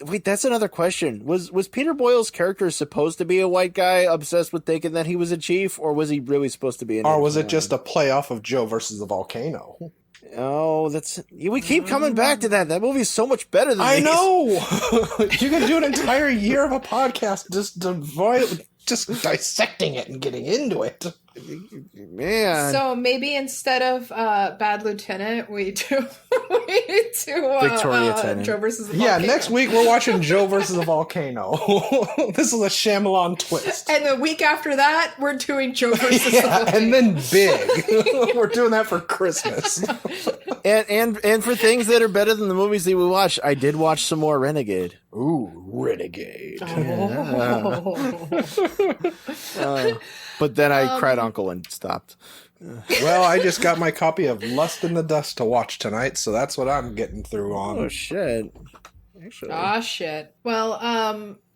wait, that's another question. Was Peter Boyle's character supposed to be a white guy obsessed with thinking that he was a chief, or was he really supposed to be? Or was it just a playoff of Joe versus the Volcano? Oh, we keep coming back to that. That movie's so much better than I know. You can do an entire year of a podcast just dissecting it and getting into it. Man. So maybe instead of Bad Lieutenant, we do Victoria Tennant. Joe versus the Volcano. Yeah, next week we're watching Joe versus the Volcano. This is a Shyamalan twist. And the week after that, we're doing Joe versus the Volcano. And then Big. We're doing that for Christmas. And for things that are better than the movies that we watched, I did watch some more Renegade. Ooh, Renegade. But then I cried uncle and stopped. Well, I just got my copy of Lust in the Dust to watch tonight, so that's what I'm getting through on. Oh, shit. Actually. Ah, shit. Well,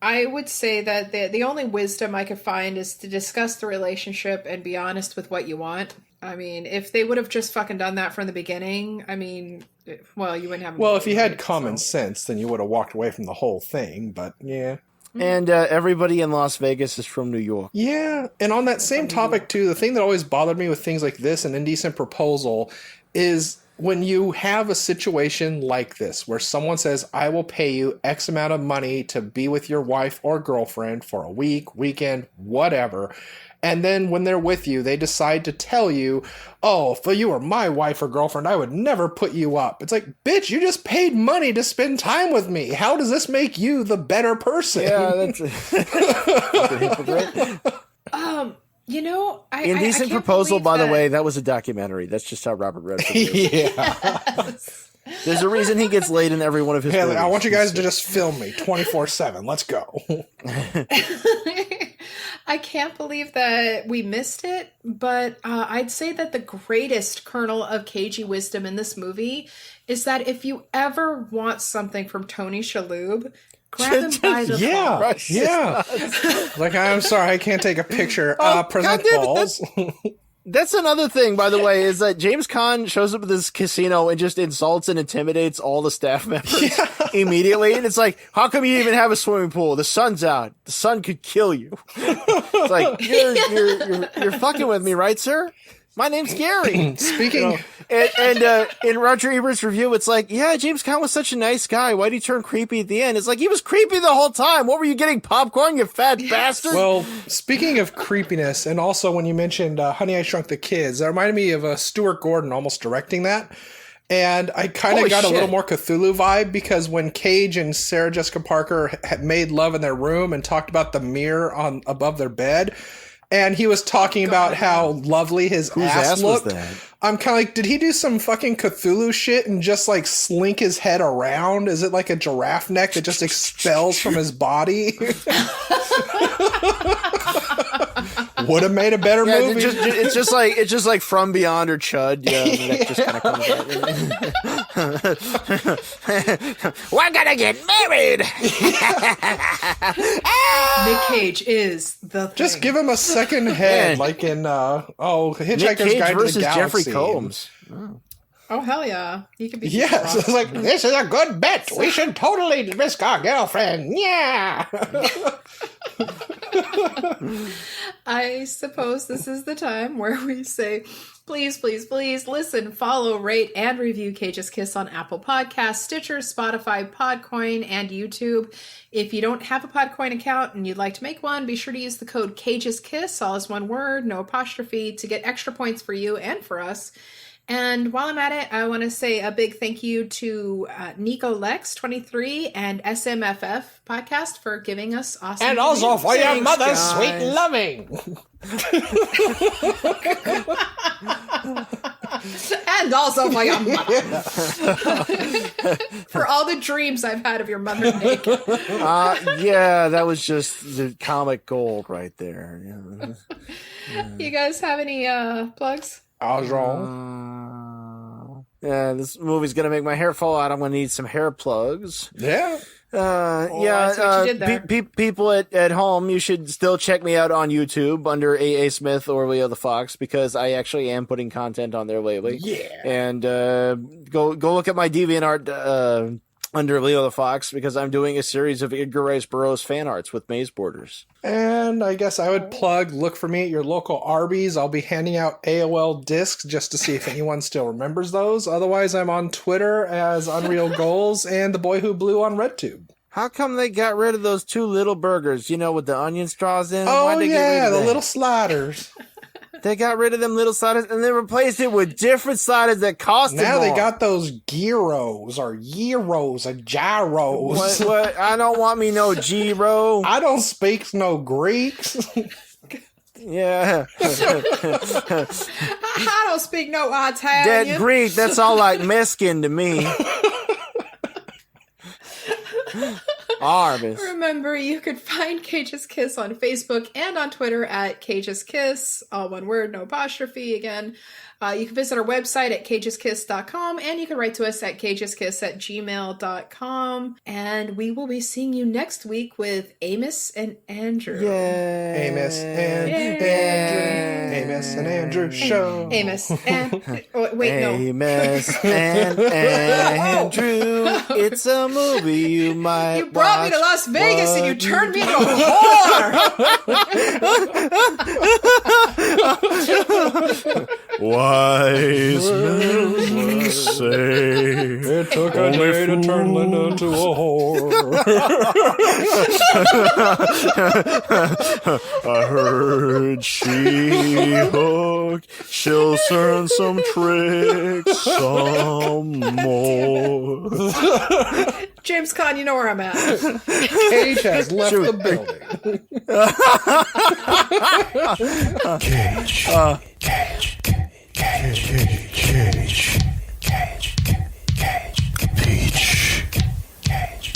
I would say that the only wisdom I could find is to discuss the relationship and be honest with what you want. I mean, if they would have just fucking done that from the beginning, I mean, well, you wouldn't have... Well, if you had common sense, then you would have walked away from the whole thing, but yeah. And everybody in Las Vegas is from New York. Yeah, and on that same topic, too, the thing that always bothered me with things like this and Indecent Proposal is when you have a situation like this where someone says, I will pay you X amount of money to be with your wife or girlfriend for a week, weekend, whatever. And then when they're with you, they decide to tell you, oh, if you were my wife or girlfriend, I would never put you up. It's like, bitch, you just paid money to spend time with me. How does this make you the better person? Yeah, that's a hypocrite. Indecent can't Proposal, believe by the that- way, that was a documentary. That's just how Robert Redford is. Yeah. There's a reason he gets laid in every one of his Hey, movies. I want you guys to just film me 24/7. Let's go. I can't believe that we missed it, but I'd say that the greatest kernel of cagey wisdom in this movie is that if you ever want something from Tony Shalhoub, grab him by the balls. Yeah. Like, I'm sorry, I can't take a picture. Present goddamn it, balls. That's another thing, by the way, is that James Caan shows up at this casino and just insults and intimidates all the staff members immediately. And it's like, how come you even have a swimming pool? The sun's out. The sun could kill you. It's like, you're fucking with me, right, sir? My name's Gary. Speaking... And in Roger Ebert's review, it's like, yeah, James Caan was such a nice guy. Why'd he turn creepy at the end? It's like, he was creepy the whole time. What were you getting, popcorn, you fat bastard? Well, speaking of creepiness, and also when you mentioned Honey, I Shrunk the Kids, that reminded me of Stuart Gordon almost directing that. And I kind of got a little more Cthulhu vibe because when Cage and Sarah Jessica Parker had made love in their room and talked about the mirror on above their bed, and he was talking about how lovely his ass looked. Was that? I'm kind of like, did he do some fucking Cthulhu shit and just like slink his head around? Is it like a giraffe neck that just expels from his body? Would have made a better movie. It's just like From Beyond or Chud. Yeah, that just kind of comes out. We're gonna get married. Nick Cage is the thing. Just give him a second head, like in Nick Hitchhiker's Cage Guide to the versus Galaxy. Jeffrey Combs. Oh, hell yeah. He could be. Yes, it's like, this is a good bet. We should totally risk our girlfriend. Yeah. I suppose this is the time where we say, please, please, please listen, follow, rate, and review Cage's Kiss on Apple Podcasts, Stitcher, Spotify, Podcoin, and YouTube. If you don't have a Podcoin account and you'd like to make one, be sure to use the code Cage's Kiss, all is one word, no apostrophe, to get extra points for you and for us. And while I'm at it, I want to say a big thank you to Nicolas 23 and SMFF podcast for giving us awesome. And also for your Thanks, mother's guys. sweet loving. And also for your mother. For all the dreams I've had of your mother naked. Yeah, that was just the comic gold right there. Yeah. You guys have any plugs? Yeah, this movie's gonna make my hair fall out. I'm gonna need some hair plugs. Yeah. I see what you did there. People at home, you should still check me out on YouTube under A.A. Smith or Leo the Fox because I actually am putting content on there lately. Yeah. And go look at my DeviantArt under Leo the Fox because I'm doing a series of Edgar Rice Burroughs fan arts with Maze Borders. And I guess I would plug, look for me at your local Arby's. I'll be handing out AOL discs just to see if anyone still remembers those. Otherwise, I'm on Twitter as Unreal Goals and The Boy Who Blew on RedTube. How come they got rid of those two little burgers, with the onion straws in? Oh, Why'd they get rid yeah, of the that? little sliders. They got rid of them little sliders and they replaced it with different sliders that cost Now more. they got those gyros or gyros. What? I don't want me no gyro. I don't speak no Greeks. Yeah. I don't speak no That Italian. Greek, that's all like Mexican to me. Arvis. Remember, you could find Cage's Kiss on Facebook and on Twitter at Cage's Kiss, all one word, no apostrophe again. You can visit our website at cageskiss.com and you can write to us at cageskiss@gmail.com. And we will be seeing you next week with Amos and Andrew. Yay. Amos and Andrew. Amos and Andrew show. Amos and... Oh, wait, no. Amos and Andrew. It's a movie you might You brought me to watch, Las Vegas and you but turned me into a whore! Wise men say It took a day to turn Linda into a whore. I heard She-Hulk. She'll learn some tricks some more. James Caan, you know where I'm at. Cage has left the building. Peach.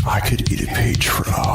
I could eat a peach for hours.